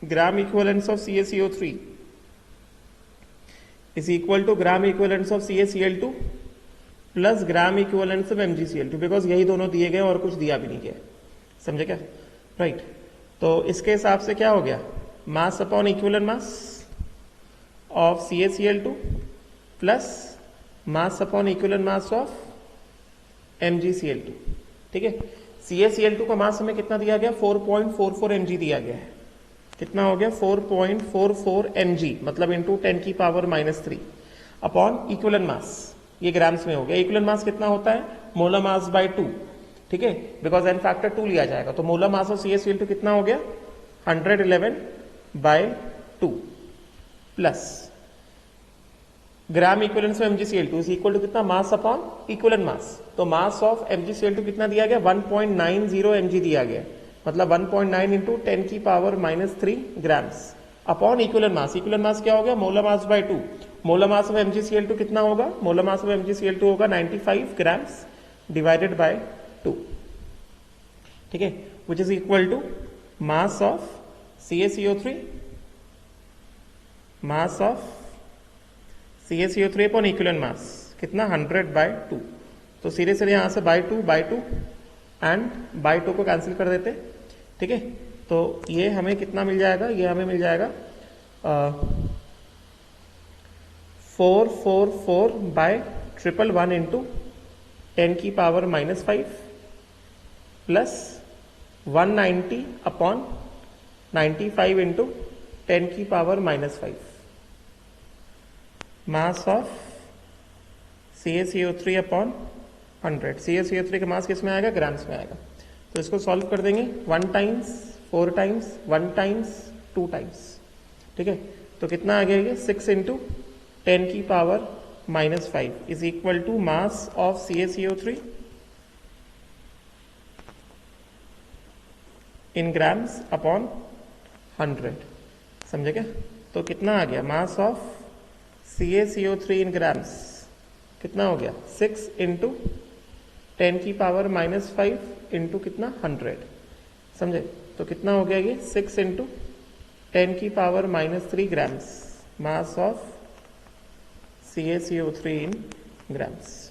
gram equivalence of CaCO3 is equal to gram equivalence of CaCl2 plus gram equivalence of MgCl2, because यही दोनों दिए गए और कुछ दिया भी नहीं गया. समझे क्या? राइट. तो इसके हिसाब से क्या हो गया? मास upon equivalent mass of CaCl2 plus mass upon equivalent mass of MgCl2. ठीक है, CaCl2 का मास हमें कितना दिया गया? 4.44 mg दिया गया है. कितना हो गया? 4.44 mg, मतलब इंटू 10 की पावर -3 अपॉन इक्विवेलेंट मास. ये ग्राम्स में हो गया. इक्विवेलेंट मास कितना होता है? Molar mass by 2. ठीक है, बिकॉज एन फैक्टर 2 लिया जाएगा. तो मोलर मास ऑफ CaCl2 कितना हो गया? 111/2 plus gram equivalence of MgCl2 is equal to कितना? Mass upon equivalent mass. तो मास ऑफ MgCl2 कितना दिया गया? 1.90 mg दिया गया, मतलब 1.9 इंटू 10 की power -3 grams upon equivalent mass. Equivalent mass क्या हो गया? Molar mass by 2. Molar mass of MgCl2 कितना होगा? मोलर मास ऑफ MgCl2 होगा 95 ग्राम्स डिवाइडेड बाय 2. ठीक है, which is equal to mass of CaCO3, mass of CaCO3 upon equivalent mass कितना 100/2, तो सीधे सीधे यहां से by two and by two को कैंसिल कर देते, ठीक है। तो ये हमें कितना मिल जाएगा, ये हमें मिल जाएगा 444/111 into 10⁻⁻5 plus 190/95 into 10⁻⁻5 mass of CaCO3 upon 100। CaCO3 का मास किस में आएगा, ग्राम्स में आएगा। तो इसको सॉल्व कर देंगे 1 टाइम्स 4 टाइम्स 1 टाइम्स 2 टाइम्स, ठीक है। तो कितना आ गया ये 6 into 10⁻⁻5 is equal to mass of CaCO3 in grams upon 100, समझे क्या। तो कितना आ गया mass of CaCO3 in grams कितना हो गया 6 इंटू 10⁻⁻5 इंटू कितना 100, समझे। तो कितना हो गया ये 6 into 10⁻³ grams mass of CaCO3 in grams,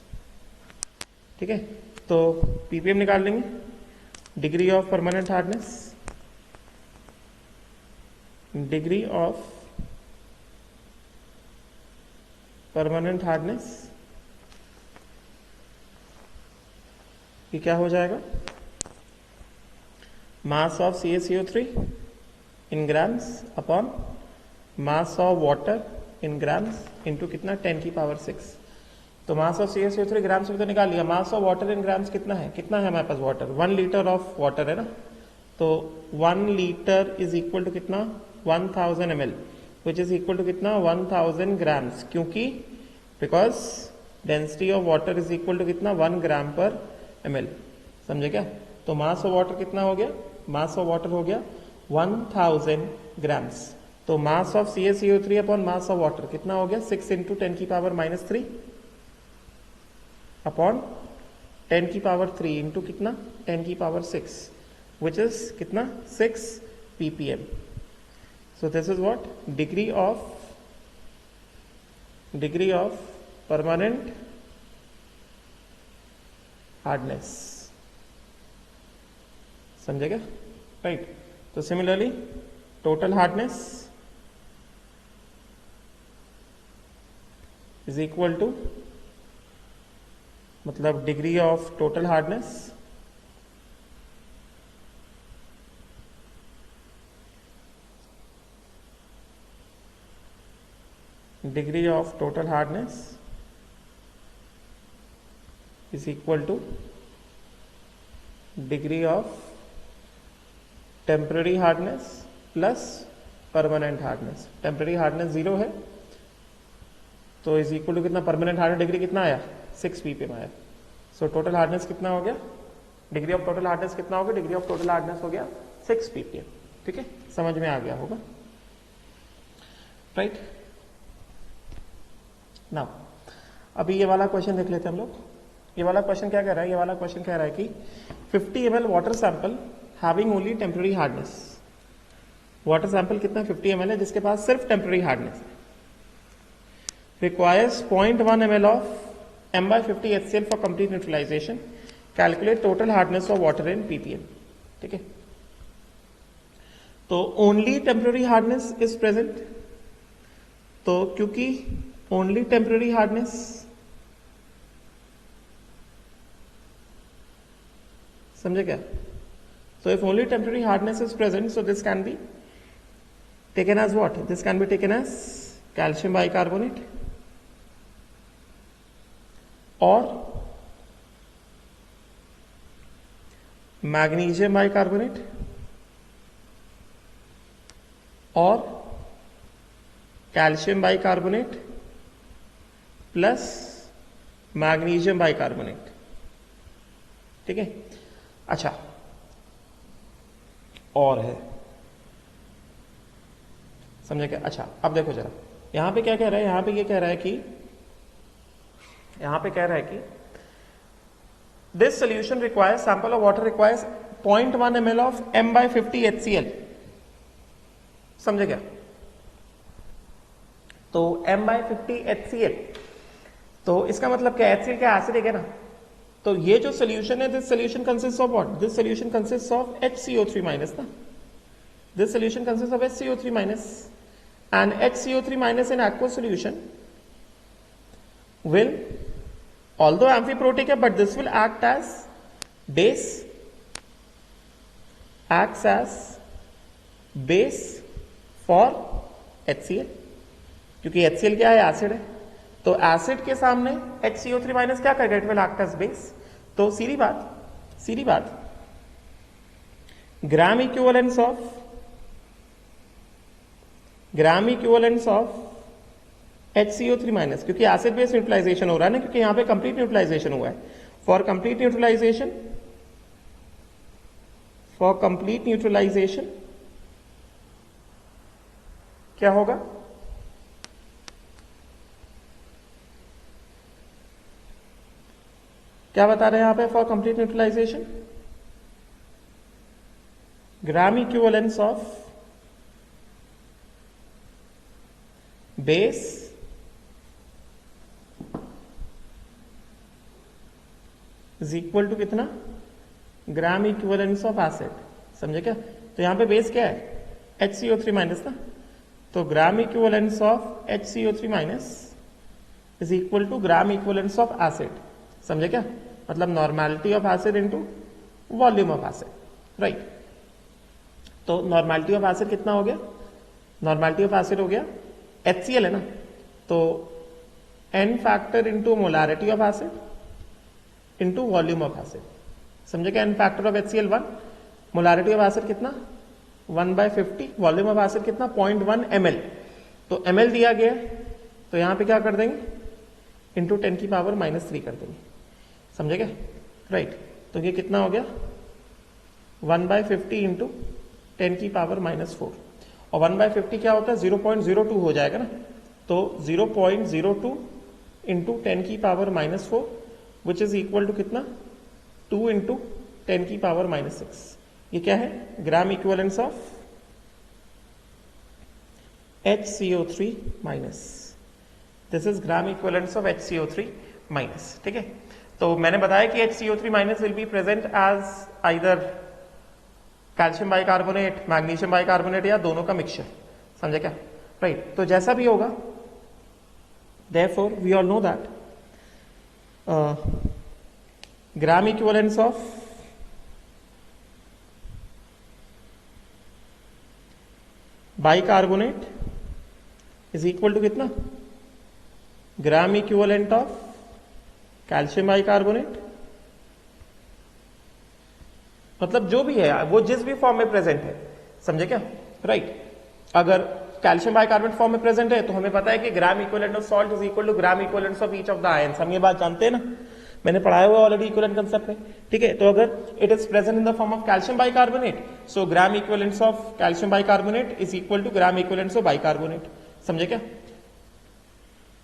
ठीक है। तो ppm निकाल लेंगे, degree of permanent hardness, degree of permanent hardness ये क्या हो जाएगा, mass of CaCO3 in grams upon mass of water in grams into कितना 10⁻⁶। तो मास ऑफ CaCO3 ग्राम्स में तो निकाल लिया, मास ऑफ वाटर इन ग्राम्स कितना है हमारे पास वाटर 1 लीटर ऑफ वाटर है ना। तो 1 लीटर इज इक्वल टू कितना 1000 ml which is equal to कितना 1000 ग्राम्स, क्योंकि because density of water is equal to कितना 1 ग्राम पर ml, समझे क्या। तो मास ऑफ वाटर कितना हो गया, मास ऑफ वाटर हो गया 1000 ग्राम्स। तो mass of CaCO3 upon mass of water कितना हो गया 6 इंटू 10⁻³ अपॉन 10⁻³ इंटू कितना 10⁻⁶, विच इज कितना 6 ppm। So this is what degree of permanent hardness, समझेगा, राइट। तो similarly total hardness is equal to मतलब degree of total hardness is equal to degree of temporary hardness plus permanent hardness। temporary hardness 0 है तो is equal to कितना permanent hardness degree कितना आया 6 ppm आया। So total hardness कितना हो गया, डिग्री ऑफ टोटल हार्डनेस कितना हो गया, डिग्री ऑफ टोटल हार्डनेस हो गया 6 ppm, ठीक है। समझ में आ गया होगा, राइट। नाउ अभी ये वाला क्वेश्चन देख लेते हैं हम लोग। ये वाला क्वेश्चन क्या कह रहा है, ये वाला क्वेश्चन कह रहा है कि 50 ml water sample having only temporary hardness, water sample कितना 50 ml है जिसके पास सिर्फ टेम्पररी हार्डनेस है, requires 0.1 ml of M/50 HCl for complete neutralization, calculate total hardness of water in ppm, ठीक है। तो only temporary hardness is present, तो क्योंकि ओनली टेम्पररी हार्डनेस समझे क्या। So if only temporary hardness is present, so this can be taken as what? This can be taken as calcium bicarbonate or magnesium bicarbonate or calcium bicarbonate plus magnesium bicarbonate, ठीक है। अच्छा और है, समझे क्या। अच्छा अब देखो जरा यहां पे क्या कह रहा है, यहां पे ये कह रहा है कि this solution requires sample of water requires 0.1 ml of M/50 HCl, समझे क्या। तो m/50 HCl, तो इसका मतलब क्या, HCl क्या एसिड है ना, तो ये जो सोल्यूशन है, this solution consist of what, this solution consist of HCO3 minus ना, this solution consist of HCO3 minus, and HCO3 minus in aqueous solution will, although amphiprotic है, but this will act as base, acts as base for HCl, क्योंकि HCl क्या है, acid है, तो acid के सामने HCO3 minus क्या करेगा, it will act as base. तो सीधी बात gram equivalence of HCO3 minus, क्योंकि एसिड बेस न्यूट्रलाइजेशन हो रहा है ना, क्योंकि यहां पे कंप्लीट न्यूट्रलाइजेशन हुआ है। फॉर कंप्लीट न्यूट्रलाइजेशन क्या होगा, क्या बता रहे हैं यहां पे, for complete neutralization gram equivalence of base is equal to कितना, ग्राम इक्विवेलेंस ऑफ एसिड, समझे क्या। तो यहां पे बेस क्या है, HCO3 माइनस ना, तो gram equivalence of HCO3 minus is equal to gram equivalence of acid, समझे क्या, मतलब normality of acid into volume of acid, right. तो नॉर्मेलिटी ऑफ एसिड कितना हो गया, नॉर्मेलिटी ऑफ एसिड हो गया HCl है ना, तो n factor into molarity of acid into volume of acid, समझे क्या, n factor of HCl 1, molarity of acid कितना 1/50, वॉल्यूम ऑफ एसिड कितना 0.1 ml, तो ml दिया गया, तो यहां पे क्या कर देंगे, इंटू 10 की पावर -3 कर देंगे, समझे क्या, राइट। तो ये कितना हो गया 1/50 इंटू 10 की पावर -4, और 1/50 क्या होता है 0.02 हो जाएगा ना, तो 0.02 इंटू 10 की power -4 which is equal to कितना 2 इंटू 10 की पावर -6, ये क्या है, gram equivalence of HCO3 minus, this is gram equivalence of HCO3 minus, ठीक है। तो मैंने बताया कि HCO3 minus will be present as either calcium bicarbonate, magnesium bicarbonate, या दोनों का मिक्सचर, समझे क्या, राइट। तो जैसा भी होगा, therefore we all know that gram equivalence of bicarbonate is equal to कितना, gram equivalent of calcium bicarbonate, मतलब जो भी है वो जिस भी फॉर्म में प्रेजेंट है, समझे क्या, राइट। अगर कैल्शियम बाइकार्बोनेट फॉर्म में प्रेजेंट है तो हमें पता है कि gram equivalent of salt is equal to gram equivalent of each of the ions, हम ये बात जानते हैं ना, मैंने पढ़ाया हुआ ऑलरेडी इक्विवेलेंट कंसेप्ट में, ठीक है। तो अगर it is present in the form of calcium bicarbonate, so gram equivalence of calcium bicarbonate is equal to gram equivalence of bicarbonate, समझे क्या।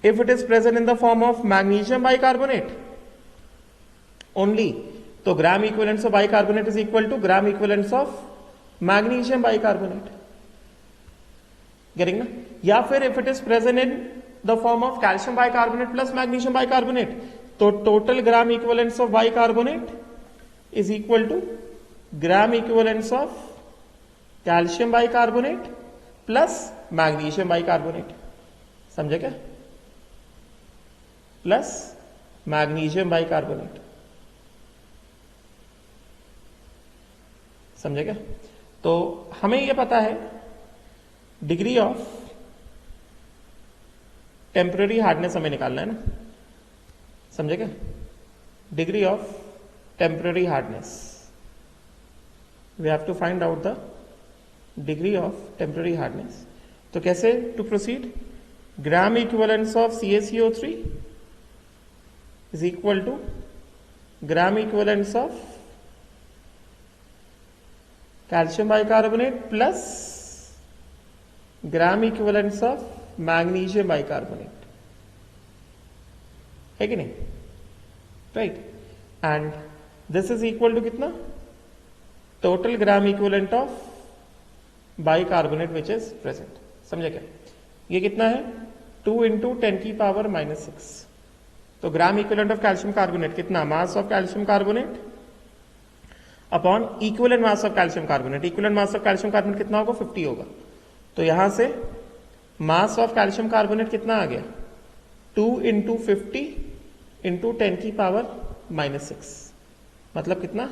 If it is present in the form of magnesium bicarbonate only, तो gram equivalence of bicarbonate is equal to gram equivalence of magnesium bicarbonate, getting ना। या फिर if it is present in the form of calcium bicarbonate plus magnesium bicarbonate, तो total gram equivalence of bicarbonate is equal to gram equivalence of calcium bicarbonate plus magnesium bicarbonate, समझे क्या, plus magnesium bicarbonate, समझे क्या। तो हमें यह पता है डिग्री ऑफ टेम्पररी हार्डनेस हमें निकालना है ना, समझे क्या, degree of temporary hardness, we have to find out the degree of temporary hardness. तो कैसे to proceed, gram equivalence of CaCO3 is equal to gram equivalence of calcium bicarbonate plus gram equivalence of magnesium bicarbonate, है कि नहीं, right. And this is equal to कितना, total gram equivalent of bicarbonate which is present, समझे क्या। ये कितना है 2 into 10 की पावर -6। तो gram equivalent of calcium carbonate कितना, mass of calcium carbonate upon equivalent mass of calcium carbonate. Equivalent mass of calcium carbonate कितना होगा, 50 होगा। तो यहां से मास ऑफ कैल्शियम कार्बोनेट कितना आ गया, 2 इंटू 50 इंटू 10 की पावर -6, मतलब कितना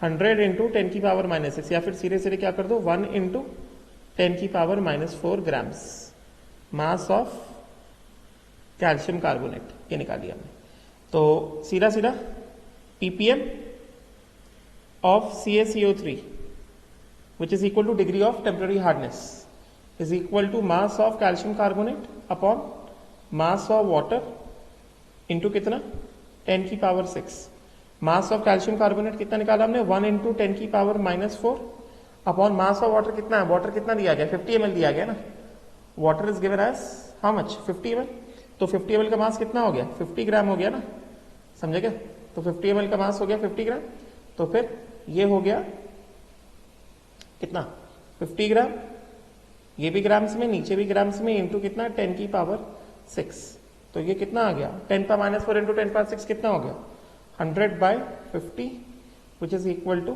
100 इंटू 10 की पावर -6, या फिर सीधे सीधे क्या कर दो 1 इंटू 10 की power -4 grams mass of calcium carbonate, ये निकाल लिया हमने। तो सीधा सीधा ppm of CaCO3 which is equal to degree of temporary hardness is equal to mass of calcium carbonate upon mass of water into कितना 10 की power 6। Mass of calcium carbonate कितना निकाला हमने, 1 इंटू 10 की power -4 upon mass of water कितना है, water कितना दिया गया 50 ml दिया गया ना। Water is given as how much 50 ml। तो 50 ml का मास कितना हो गया, 50 ग्राम हो गया ना, समझे क्या। तो 50 ml का मास हो गया 50 ग्राम। तो फिर ये हो गया कितना 50 ग्राम, ये भी ग्राम्स में नीचे भी ग्राम्स में, इंटू कितना 10 की पावर 6। तो ये कितना आ गया 10 पावर -4 इंटू 10 पावर 6 कितना हो गया 100/50 which is equal to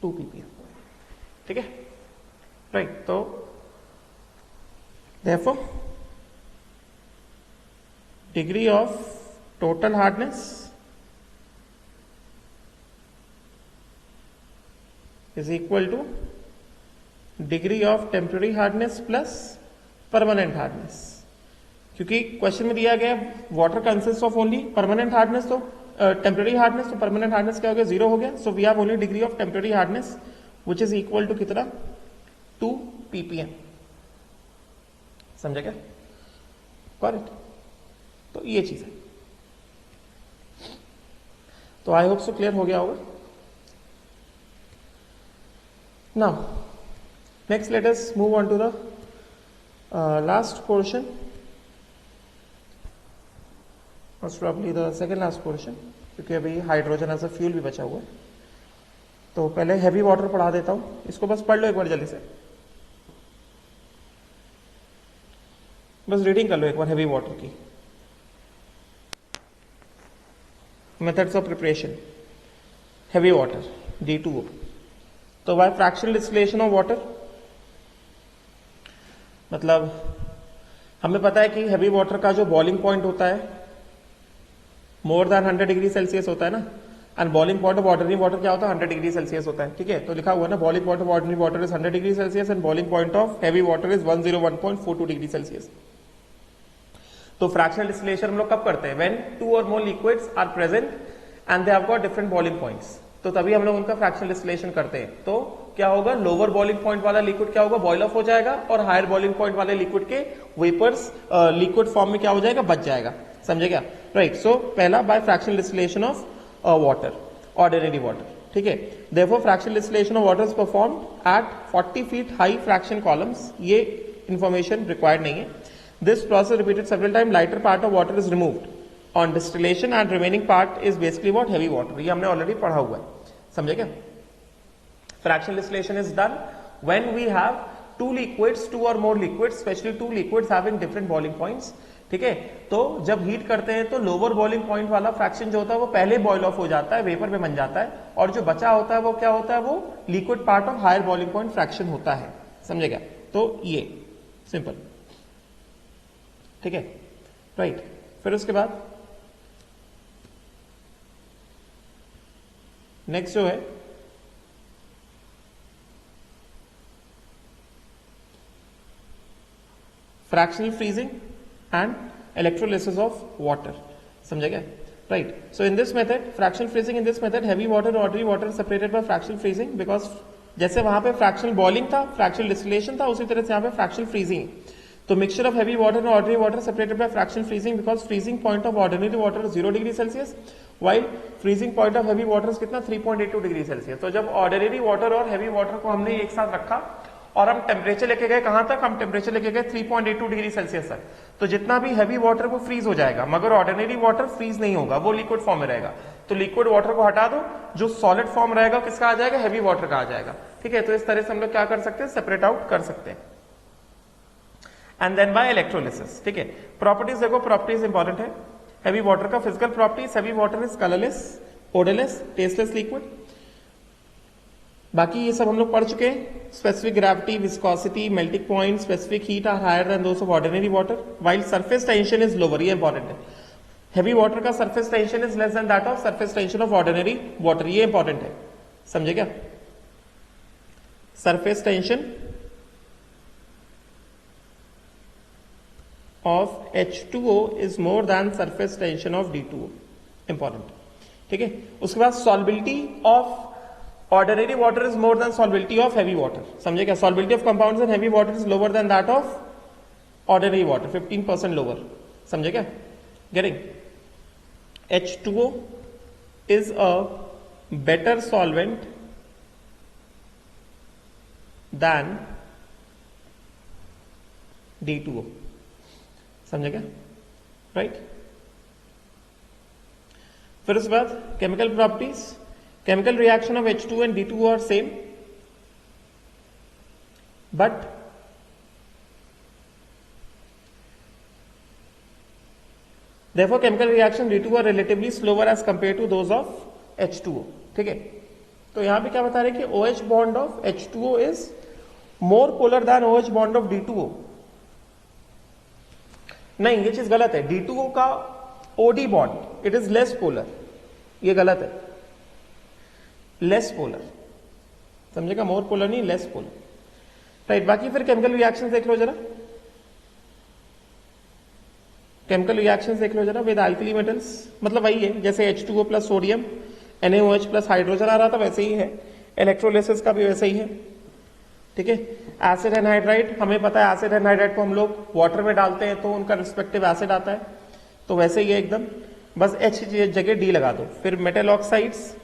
2 ppm। ठीक है, राइट। तो therefore degree of total hardness is equal to degree of temporary hardness plus permanent hardness। क्योंकि क्वेश्चन में दिया गया water consist of only permanent hardness, तो टेम्पररी हार्डनेस, तो परमानेंट हार्डनेस क्या हो गया 0 हो गया। So we have only degree of temporary hardness which is equal to कितना 2 ppm। समझे क्या, करेक्ट। तो ये चीज है। तो आई होप सो क्लियर हो गया होगा। Now next let us move on to the last portion, most probably the second last portion, क्योंकि अभी हाइड्रोजन एज अ फ्यूल भी बचा हुआ है। तो पहले हैवी वाटर पढ़ा देता हूं, इसको बस पढ़ लो एक बार जल्दी से, बस रीडिंग कर लो एक बार हैवी वाटर की। Methods of preparation heavy water D2O। तो by fractional distillation of water, मतलब हमें पता है कि हैवी वाटर का जो बॉइलिंग पॉइंट होता है मोर देन 100 डिग्री सेल्सियस होता है ना, and boiling point of ordinary water क्या होता है 100 डिग्री सेल्सियस होता है। ठीक है, तो लिखा हुआ है ना boiling point of ordinary water is 100 degree Celsius and boiling point of heavy water is 101.42 degree Celsius. तो फ्रैक्शनल डिस्टिलेशन हम लोग कब करते हैं, when 2 or more liquids are present and they have got different boiling points, तो तभी हम लोग उनका फ्रैक्शनल डिस्टिलेशन करते हैं। तो क्या होगा, लोअर बॉइलिंग पॉइंट वाला लिक्विड क्या होगा बॉइल ऑफ हो जाएगा, और हायर बॉइलिंग पॉइंट वाले लिक्विड के वेपर्स लिक्विड फॉर्म में क्या हो जाएगा, बच जाएगा। समझे क्या, राइट। सो पहला by fractional distillation of water, ordinary water. ठीक है, therefore fractional distillation of water is performed at 40 feet high fraction columns. ये इंफॉर्मेशन रिक्वायर्ड नहीं है। This process repeated several times. Lighter part of water is removed on distillation and remaining part is basically what heavy water। ये हमने already पढ़ा हुआ है, समझे क्या। Fractional distillation is done when we have two liquids, two or more liquids, especially two liquids having different boiling points। ठीक है, तो जब हीट करते हैं तो लोअर बॉइलिंग पॉइंट वाला फ्रैक्शन जो होता है वो पहले बॉइल ऑफ हो जाता है, वेपर में बन जाता है, और जो बचा होता है वो क्या होता है, वो liquid part of higher boiling point fraction होता है। समझे क्या, तो ये सिंपल। ठीक है, राइट। फिर उसके बाद नेक्स्ट जो है fractional freezing and electrolysis of water. समझे क्या, right. So in this method fractional freezing, in this method heavy water और ordinary water separated by fractional freezing, because जैसे वहां पे फ्रैक्शनल बॉइलिंग था, फ्रैक्शनल डिस्टिलेशन था, उसी तरह से यहां पे फ्रैक्शनल फ्रीजिंग। तो mixture of heavy water and ordinary water separated by fractional freezing, because freezing point of ordinary water 0 degree Celsius, while freezing point of heavy water कितना 3.82 degree Celsius. तो जब ऑर्डिनरी वाटर और heavy water को हमने एक साथ रखा और हम टेम्परेचर लेके गए कहां तक, हम टेम्परेचर लेके गए 3.82 डिग्री सेल्सियस तक, तो जितना भी हैवी वाटर वो फ्रीज हो जाएगा, मगर ऑर्डिनरी वाटर फ्रीज नहीं होगा, वो लिक्विड फॉर्म में रहेगा। तो लिक्विड वाटर को हटा दो, जो सॉलिड फॉर्म रहेगा किसका आ जाएगा, हैवी वाटर का आ जाएगा। ठीक है, तो इस तरह से हम लोग क्या कर सकते हैं, सेपरेट आउट कर सकते हैं। And then by electrolysis. ठीक है, प्रॉपर्टीज देखो, प्रॉपर्टीज इंपॉर्टेंट है। हैवी वाटर का physical properties, heavy water is colourless, odourless, tasteless liquid. बाकी ये सब हम लोग पढ़ चुके हैं। Specific gravity, viscosity, melting point, specific heat are higher than those of ordinary water, while surface tension is lower. ये इंपॉर्टेंट है। हैवी वाटर का surface tension is less than that of surface tension of ordinary water. ये important है, समझे क्या? Surface tension of H2O is more than surface tension of D2O। Important, ठीक है। उसके बाद solubility of ordinary water is more than solubility of heavy water. समझे क्या? Solubility of compounds in heavy water is lower than that of ordinary water, 15% lower. समझे क्या? Getting? H2O is a better solvent than D2O। समझे क्या? Right. फिर उसके बाद chemical properties, chemical reaction of H2 and D2O are same, but therefore chemical reaction D2 are relatively slower as compared to those of H2O। ठीक है, तो यहां पे क्या बता रहे कि OH bond of H2O is more polar than OH bond of D2O। नहीं, ये चीज गलत है। D2O का OD bond it is less polar, ये गलत है। लेस पोलर, समझेगा? मोर पोलर नहीं, लेस पोलर। राइट। बाकी फिर केमिकल रिएक्शंस देख लो जरा, केमिकल रिएक्शंस देख लो जरा विद अल्कली मेटल्स। मतलब वही है जैसे H2O plus sodium NaOH plus hydrogen आ रहा था, वैसे ही है। इलेक्ट्रोलिसिस का भी वैसे ही है। ठीक है। एसिड एनहाइड्राइड, हमें पता है एसिड एनहाइड्राइड को हम लोग वाटर में डालते हैं तो उनका रिस्पेक्टिव एसिड आता है, तो वैसे ही है एकदम, बस H जगह D लगा दो। फिर मेटल ऑक्साइड्स,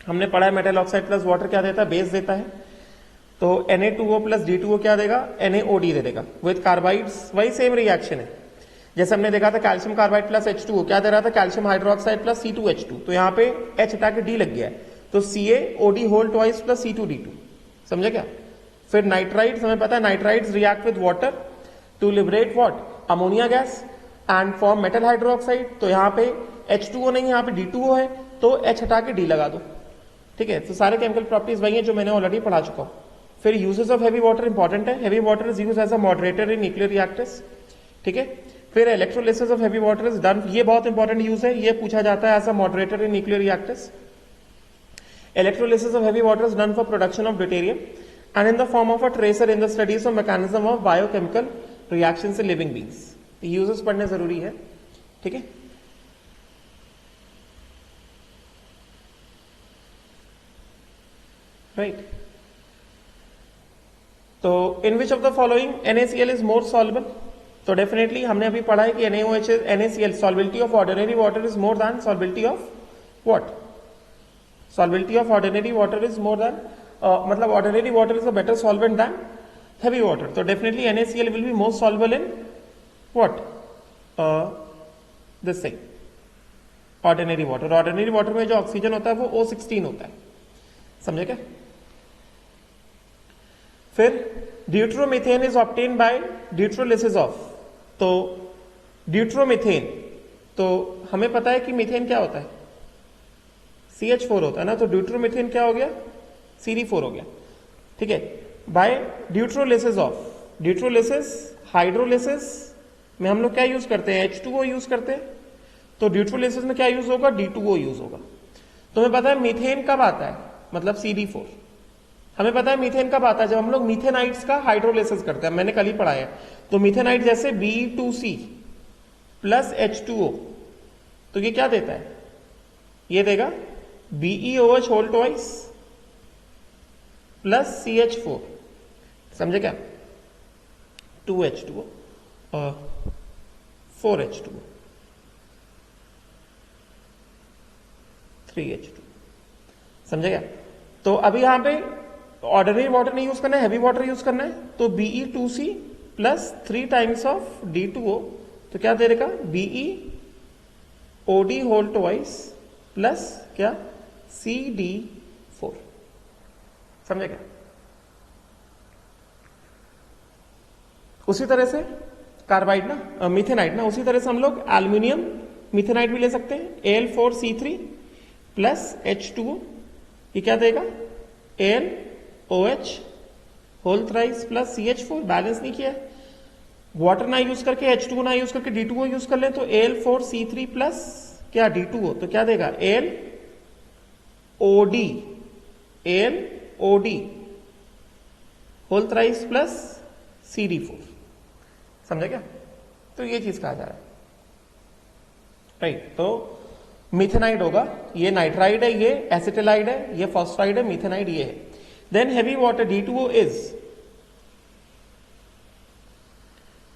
हमने पढ़ा है मेटल ऑक्साइड प्लस वाटर क्या देता है? बेस देता है। तो Na2O प्लस D2O क्या देगा? NaOD दे देगा। विद कार्बाइड्स वही सेम रिएक्शन है जैसे हमने देखा था कैल्शियम कार्बाइड प्लस H2O क्या दे रहा था? Calcium hydroxide plus C2H2। तो यहाँ पे H हटा के D लग गया है, तो CaOD whole twice plus C2D2। समझे क्या? फिर नाइट्राइड्स, हमें पता है nitrides react with water to liberate what? Ammonia gas and form metal hydroxide. तो यहाँ पे H2O नहीं, यहाँ पे D2O है, तो H हटा के D लगा दो। ठीक है, तो सारे केमिकल प्रॉपर्टीज वही है जो मैंने ऑलरेडी पढ़ा चुका हूं। फिर uses of heavy water important है। Heavy water is used as a moderator in nuclear reactors. ठीक है। फिर electrolysis of heavy water is done, ये बहुत इंपॉर्टेंट यूज है, ये पूछा जाता है as a moderator in nuclear reactors. Electrolysis of heavy water is done for production of deuterium and in the form of a tracer in the studies of mechanism of biochemical reactions in living beings. Uses पढ़ने जरूरी है। ठीक है। Right. तो in which of the following NaCl is more soluble? तो definitely हमने अभी पढ़ा है कि NaOH NaCl solubility of ordinary water is more than solubility of what? Solubility of ordinary water is more than, मतलब ordinary water is a better solvent than heavy water. तो definitely NaCl will be more soluble in what? This thing, ordinary water. Ordinary water में जो oxygen होता है वो O16 होता है। समझे क्या? फिर ड्यूट्रोमीथेन इज ऑब्टेन बाय ड्यूट्रोलिसिस ऑफ। तो ड्यूट्रोमीथेन, तो हमें पता है कि मीथेन क्या होता है? CH4 होता है ना, तो ड्यूट्रोमीथेन क्या हो गया? CD4 हो गया। ठीक है। बाय ड्यूट्रोलिसिस ऑफ, ड्यूट्रोलिसिस हाइड्रोलिसिस में हम लोग क्या यूज करते हैं? H2O यूज करते हैं। तो ड्यूट्रोलिसिस में क्या यूज होगा? D2O यूज होगा। तो हमें पता है मीथेन कब आता है, मतलब CD4। हमें पता है मीथेन कब आता है? जब हम लोग मीथेनाइड्स का हाइड्रोलिसिस करते हैं, मैंने कल ही पढ़ा है। तो मीथेनाइड जैसे B2C प्लस H2O, तो ये क्या देता है? ये देगा BeOH whole twice plus CH4। समझे क्या? 2H2O और 4H2O 3H2। समझे क्या? तो अभी यहां पे ऑर्डिनरी वाटर नहीं यूज करना है, हैवी वाटर यूज करना है। तो Be2C plus 3 times of D2O, तो क्या दे देगा? BeOD होल ट्वाइस प्लस क्या? CD4। समझे क्या? उसी तरह से कार्बाइड ना, मिथेनाइड ना, उसी तरह से हम लोग एल्यूमिनियम मिथेनाइड भी ले सकते हैं। Al4C3 प्लस H2O, ये क्या देगा? AlOH whole thrice plus CH4, balance नहीं किया है। वाटर ना यूज करके, H2O ना यूज करके D2O यूज कर ले तो Al4C3 प्लस क्या D2O, तो क्या देगा? AlOD whole thrice plus CD4। समझा क्या? तो ये चीज कहा जा रहा है, राइट। तो मिथेनाइड होगा, ये नाइट्राइड है, ये एसिटिलाइड है, ये फॉस्फाइड है, मिथेनाइड ये है। Then heavy water D2O is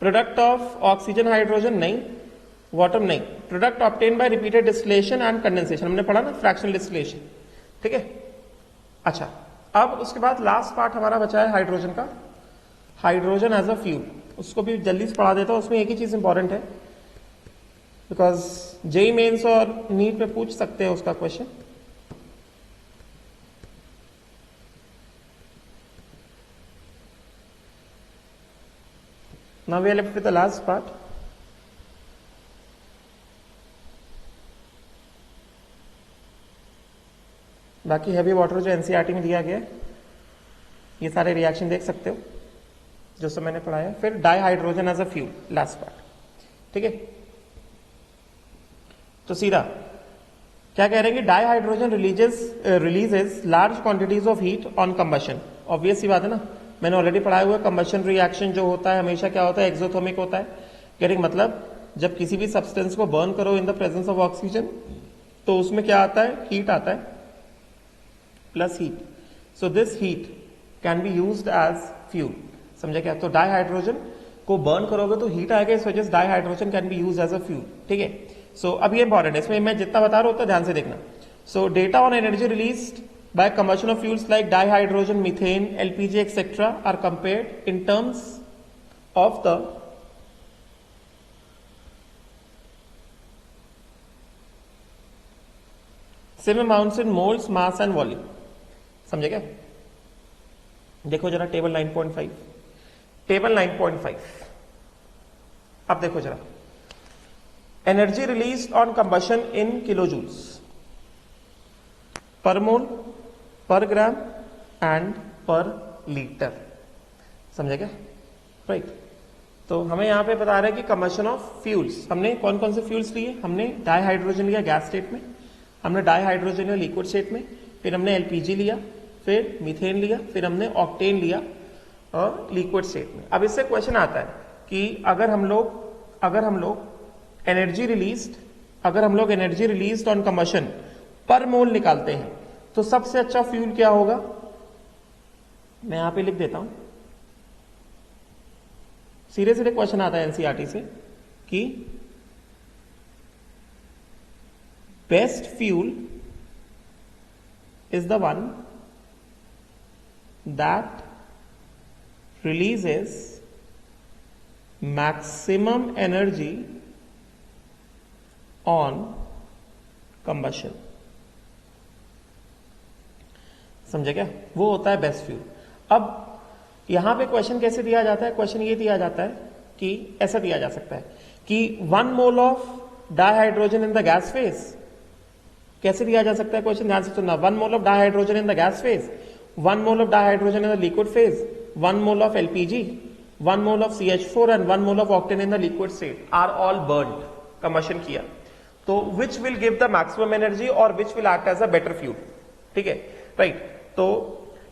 product of oxygen hydrogen, नहीं, वाटर नहीं, product obtain by repeated distillation and condensation, हमने पढ़ा ना, फ्रैक्शनल डिस्टिलेशन, ठीक है। अच्छा, अब उसके बाद लास्ट पार्ट हमारा बचा है हाइड्रोजन का, हाइड्रोजन एज अ फ्यूल। उसको भी जल्दी से पढ़ा देता हूं, उसमें एक ही चीज इंपॉर्टेंट है, बिकॉज जेई मेंस और नीट में पूछ सकते हैं उसका question. Now we are left with the last part. बाकी हैवी वाटर जो एनसीईआरटी में दिया गया है, ये सारे रिएक्शन देख सकते हो जो सब मैंने पढ़ाया। फिर dihydrogen as a fuel, last part, ठीक है। तो सीधा क्या कह रहे हैं कि dihydrogen releases large quantities of heat on combustion. Obvious सी बात है ना, मैंने ऑलरेडी पढ़ाया हुआ है, कंबशन रिएक्शन जो होता है हमेशा क्या होता है? एक्सोथर्मिक होता है। कह मतलब जब किसी भी सब्सटेंस को बर्न करो in the presence of oxygen, तो उसमें क्या आता है? हीट आता है plus heat. So this heat can be used as fuel. समझा क्या? तो डाइहाइड्रोजन को बर्न करोगे तो हीट आएगा, इस वजह से dihydrogen can be used as a fuel, ठीक है। सो अब ये इंपॉर्टेंट है, इसमें मैं जितना बता रहा हूं उतना ध्यान से देखना। सो data on energy released by combustion of fuels like dihydrogen, methane, LPG, etc. are compared in terms of the same amounts in moles, mass and volume. समझे क्या? देखो जरा टेबल 9.5, टेबल 9.5। अब देखो जरा, एनर्जी रिलीज ऑन कंबशन इन किलोजूल्स पर मोल, पर gram and पर लीटर। समझे क्या? राइट। तो हमें यहां पे बता रहे हैं कि कंबशन ऑफ फ्यूल्स, हमने कौन कौन से फ्यूल्स लिए? हमने डाइहाइड्रोजन लिया गैस स्टेट में, हमने डाइहाइड्रोजन लिया लिक्विड स्टेट में, फिर हमने एलपीजी लिया, फिर मीथेन लिया, फिर हमने ऑक्टेन लिया और लिक्विड स्टेट में। अब इससे क्वेश्चन आता है कि अगर हम लोग एनर्जी रिलीज्ड ऑन कंबशन पर मोल निकालते हैं तो सबसे अच्छा फ्यूल क्या होगा? मैं यहां पे लिख देता हूं, सीधे क्वेश्चन आता है एनसीईआरटी से कि best fuel is the one that releases maximum energy on combustion. समझे क्या? वो होता है बेस्ट फ्यूल। अब यहां पे क्वेश्चन कैसे दिया जाता है? क्वेश्चन ये दिया जाता है कि ऐसा दिया जा सकता है कि 1 mole of dihydrogen in the gas phase. कैसे दिया जा सकता है क्वेश्चन? ध्यान से सुनना। 1 mole of dihydrogen in the gas phase, 1 mole of dihydrogen in the liquid phase, 1 mole of LPG, 1 mole of CH4 and 1 mole of octane in the liquid state are all burned, combustion किया। तो which will give the maximum energy or which will act as a better fuel? ठीक है, right. तो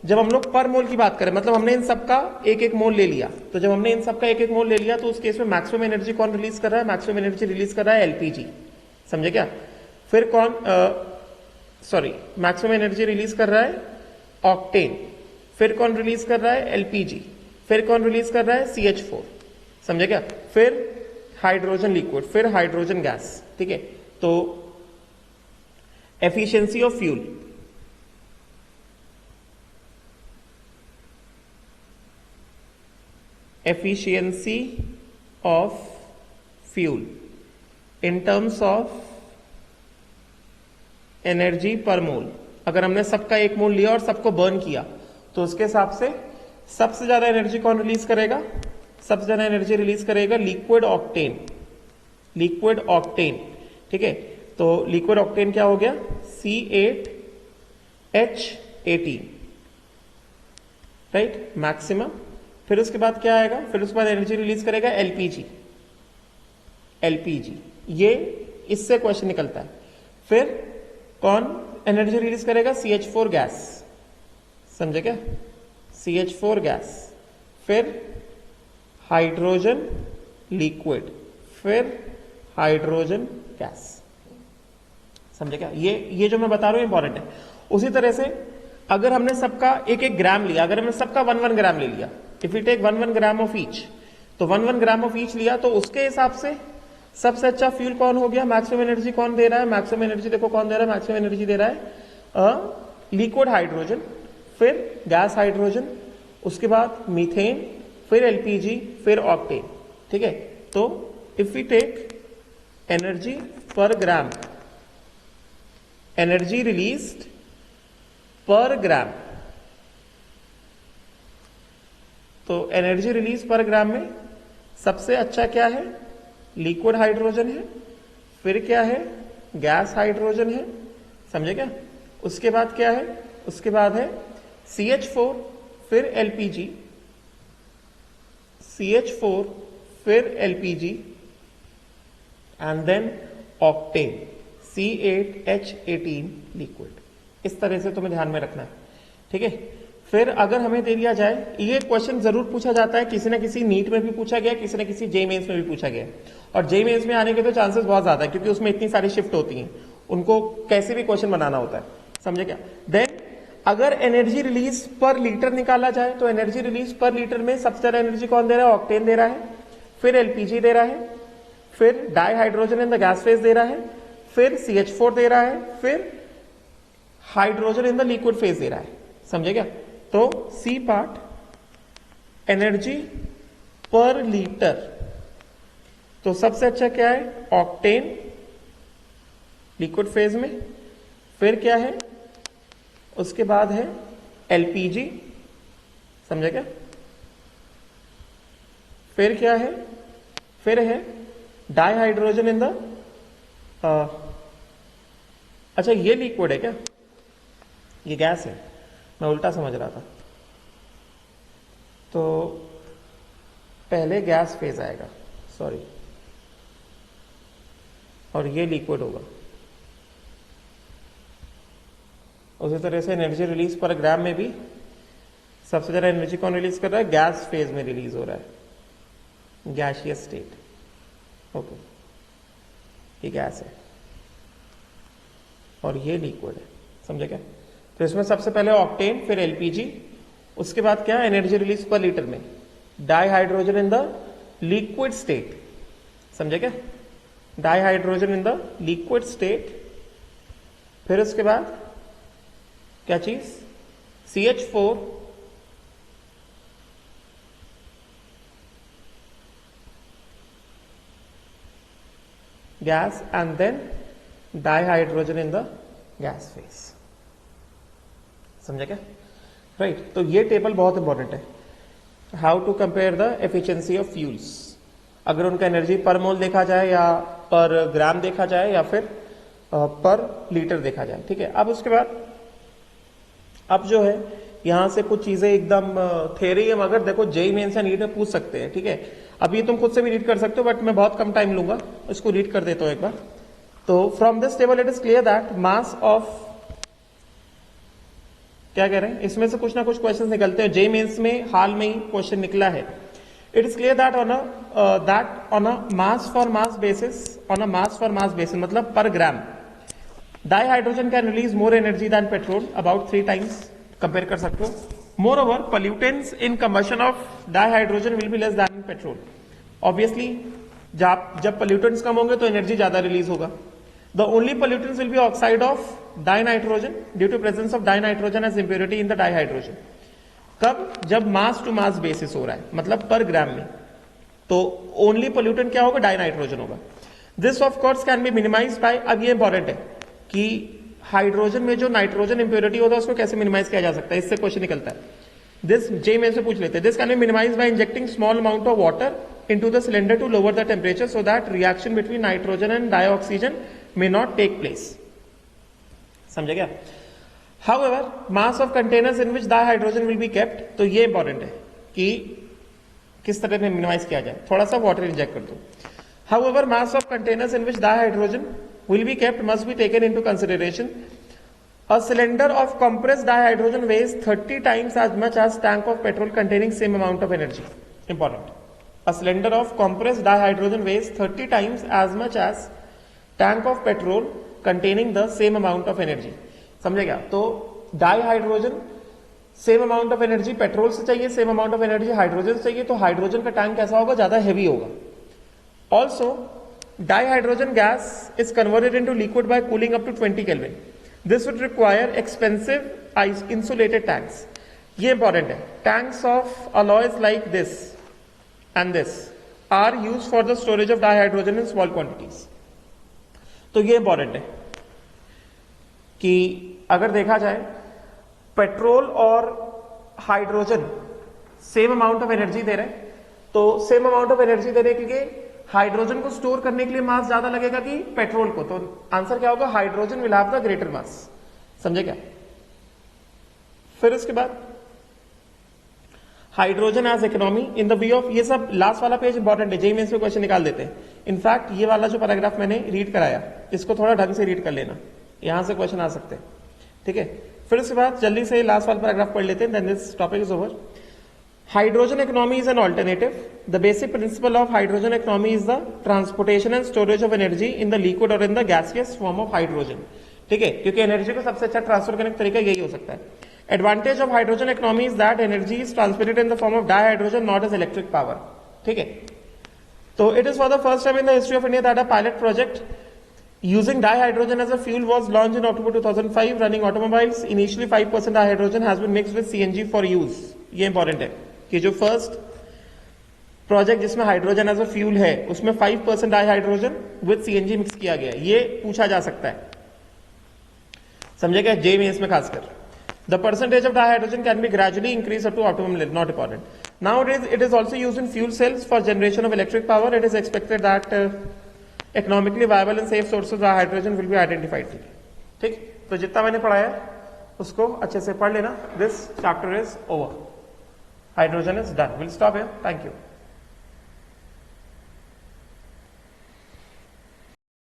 जब हम लोग पर मोल की बात करें, मतलब हमने इन सबका एक एक मोल ले लिया, तो जब हमने इन सबका एक एक मोल ले लिया तो उस केस में मैक्सिमम एनर्जी कौन रिलीज कर रहा है? मैक्सिमम एनर्जी रिलीज कर रहा है एलपीजी। समझे क्या? फिर मैक्सिमम एनर्जी रिलीज कर रहा है ऑक्टेन। फिर कौन रिलीज कर रहा है? एलपीजी। फिर कौन रिलीज कर रहा है? CH4। समझे क्या? फिर हाइड्रोजन लिक्विड, फिर हाइड्रोजन गैस। ठीक है, तो efficiency of fuel, efficiency of fuel in terms of energy per mole। अगर हमने सबका एक मोल लिया और सबको बर्न किया तो उसके हिसाब से सबसे ज्यादा एनर्जी कौन रिलीज करेगा? सबसे ज्यादा एनर्जी रिलीज करेगा लिक्विड ऑक्टेन, लिक्विड ऑक्टेन, ठीक है। तो लिक्विड ऑक्टेन क्या हो गया, C8H18, राइट, मैक्सिमम। फिर उसके बाद क्या आएगा, फिर उसके बाद एनर्जी रिलीज करेगा एलपीजी, एलपीजी, ये इससे क्वेश्चन निकलता है। फिर कौन एनर्जी रिलीज करेगा, CH4 गैस, समझे क्या, CH4 गैस। फिर हाइड्रोजन लिक्विड, फिर हाइड्रोजन गैस, समझे क्या। ये जो मैं बता रहा हूं इंपॉर्टेंट है। उसी तरह से अगर हमने सबका एक एक ग्राम लिया, अगर हमने सबका 1-1 ग्राम ले लिया, if you take 1-1 gram of each, तो 1-1 ग्राम ऑफ ईच लिया, तो उसके हिसाब से सबसे अच्छा फ्यूल कौन हो गया, मैक्सिमम एनर्जी कौन दे रहा है, मैक्सिमम एनर्जी देखो कौन दे रहा है, मैक्सिमम एनर्जी दे रहा है लिक्विड हाइड्रोजन, फिर गैस हाइड्रोजन, उसके बाद मीथेन, फिर एलपीजी, फिर ऑक्टेन, ठीक है। तो इफ वी टेक एनर्जी पर ग्राम, एनर्जी रिलीज्ड पर ग्राम, तो एनर्जी रिलीज पर ग्राम में सबसे अच्छा क्या है, लिक्विड हाइड्रोजन है, फिर क्या है, गैस हाइड्रोजन है, समझे क्या। उसके बाद क्या है, उसके बाद है CH4, फिर एलपीजी, CH4, फिर LPG, and then octane, C8H18 liquid. इस तरह से तुम्हें ध्यान में रखना है, ठीक है। फिर अगर हमें दे दिया जाए, ये क्वेश्चन जरूर पूछा जाता है, किसी ना किसी नीट में भी पूछा गया, किसी ना किसी जे मेंस में भी पूछा गया, और जे मेंस में आने के तो चांसेस बहुत ज्यादा है, क्योंकि उसमें इतनी सारी शिफ्ट होती हैं, उनको कैसे भी क्वेश्चन बनाना होता है, समझे क्या। देन अगर एनर्जी रिलीज पर लीटर निकाला जाए, तो एनर्जी रिलीज पर लीटर में सबसे ज्यादा एनर्जी कौन दे रहा है, ऑक्टेन दे रहा है, फिर एलपीजी दे रहा है, फिर dihydrogen in the gas phase दे रहा है, फिर CH4 दे रहा है, फिर hydrogen in the liquid phase दे रहा है, समझे क्या। तो C part, energy per litre, तो सबसे अच्छा क्या है, ऑक्टेन लिक्विड फेज में, फिर क्या है, उसके बाद है एलपीजी, समझे क्या, फिर क्या है, फिर है डाई हाइड्रोजन इन द, अच्छा ये लिक्विड है क्या, ये गैस है, मैं उल्टा समझ रहा था। तो पहले गैस फेज आएगा, सॉरी, और ये लिक्विड होगा। उसी तरह से एनर्जी रिलीज पर ग्राम में भी सबसे ज्यादा एनर्जी कौन रिलीज कर रहा है, गैस फेज में रिलीज हो रहा है, गैसियस स्टेट, ओके, ये गैस है और ये लिक्विड है, समझे क्या। तो इसमें सबसे पहले ऑक्टेन, फिर एलपीजी, उसके बाद क्या, एनर्जी रिलीज पर लीटर में dihydrogen in the liquid state, समझे क्या, dihydrogen in the liquid state. फिर उसके बाद क्या चीज, CH4, gas, and then dihydrogen in the gas phase, समझे क्या, राइट। तो ये टेबल बहुत इंपॉर्टेंट है, how to compare the efficiency of fuels, अगर उनका एनर्जी पर मोल देखा जाए, या पर ग्राम देखा जाए, या फिर पर लीटर देखा जाए, ठीक है। अब उसके बाद अब जो है यहां से कुछ चीजें एकदम थ्योरी है, मगर देखो जेईई मेंस या नीट में पूछ सकते हैं, ठीक है। अब ये तुम खुद से भी रीड कर सकते हो, बट मैं बहुत कम टाइम लूंगा, इसको रीड कर देता हूं एक बार। तो from this table it is clear that mass of, क्या कह रहे हैं, इसमें से कुछ ना कुछ क्वेश्चन निकलते हैं, जेईई मेंस में हाल में ही क्वेश्चन निकला है। It is clear that on a mass for mass basis, on a mass for mass basis मतलब per gram, dihydrogen can release more energy than petrol, about 3 times, compare कर सकते हो। Moreover pollutants in combustion of dihydrogen will be less than petrol, obviously जब pollutants कम होंगे तो energy ज्यादा release होगा। The only pollutants will be oxide of dinitrogen due to presence of dinitrogen as impurity in the dihydrogen. कब, जब मास to mass basis हो रहा है, मतलब पर ग्राम में, तो ओनली पोल्यूटेंट क्या होगा, डाइनाइट्रोजन होगा। This of course can be minimize by, अब ये इंपॉर्टेंट है कि हाइड्रोजन में जो नाइट्रोजन इंप्योरिटी होता है उसको कैसे मिनिमाइज किया जा सकता है, इससे क्वेश्चन निकलता है। दिस जे में से पूछ लेते हैं, this can be minimize by injecting small amount of water into the cylinder to lower the temperature so that reaction between nitrogen and dioxygen may not take place. समझे क्या? However, mass of containers in which dihydrogen will be kept, तो ये important है कि किस तरह से minimise किया जाए. थोड़ा सा वाटर इंजेक्ट कर दो. However, mass of containers in which dihydrogen will be kept must be taken into consideration. A cylinder of compressed dihydrogen weighs 30 times as much as tank of petrol containing same amount of energy. Important. A cylinder of compressed dihydrogen weighs 30 times as much as tank of petrol containing the same amount of energy. समझे क्या? तो dihydrogen same amount of energy petrol से चाहिए, same amount of energy hydrogen से चाहिए, तो hydrogen का tank कैसा होगा? ज्यादा हैवी होगा. Also dihydrogen gas is converted into liquid by cooling up to 20 kelvin. This would require expensive insulated tanks. ये इंपॉर्टेंट है. Tanks of alloys like this and this are used for the storage of dihydrogen in small quantities. तो ये important है कि अगर देखा जाए petrol और hydrogen same amount of energy दे रहे हैं, तो सेम अमाउंट ऑफ एनर्जी दे रहे हैं क्योंकि हाइड्रोजन को स्टोर करने के लिए मास ज्यादा लगेगा कि पेट्रोल को, तो आंसर क्या होगा? Hydrogen will have the greater mass. समझे क्या? फिर उसके बाद hydrogen as economy in the view of, ये सब लास्ट वाला पेज इंपॉर्टेंट है, जेईई मेंस में क्वेश्चन निकाल देते हैं. इनफैक्ट ये वाला जो पैराग्राफ मैंने रीड कराया इसको थोड़ा ढंग से रीड कर लेना, यहां से क्वेश्चन आ सकते हैं. ठीक है, फिर उसके बाद जल्दी से लास्ट वाला पैराग्राफ पढ़ लेते हैं, then this topic is over. Hydrogen economy is an alternative. The basic principle of hydrogen economy is the transportation and storage of energy in the liquid और in the gaseous form of hydrogen. ठीक है, क्योंकि energy को सबसे अच्छा transfer करने का तरीका यही हो सकता है. Advantage of hydrogen economy is that energy is transmitted in the form of dihydrogen, not as electric power. ठीक है, तो it is for the first time in the history of India that a pilot project using dihydrogen as a fuel was launched in October 2005. Running automobiles, initially 5% dihydrogen has been mixed with CNG for use. ये important है कि जो first project जिसमें hydrogen as a fuel है उसमें 5% dihydrogen with CNG mix किया गया. ये पूछा जा सकता है. समझेगा? जेईई में इसमें खासकर the percentage of dihydrogen can be gradually increased up to optimum level. Not important. Nowadays, it is also used in fuel cells for generation of electric power. It is expected that economically viable and safe sources of hydrogen will be identified. ठीक, तो जितना मैंने पढ़ाया उसको अच्छे से पढ़ लेना. This chapter is over. Hydrogen is done. We'll stop here. Thank you.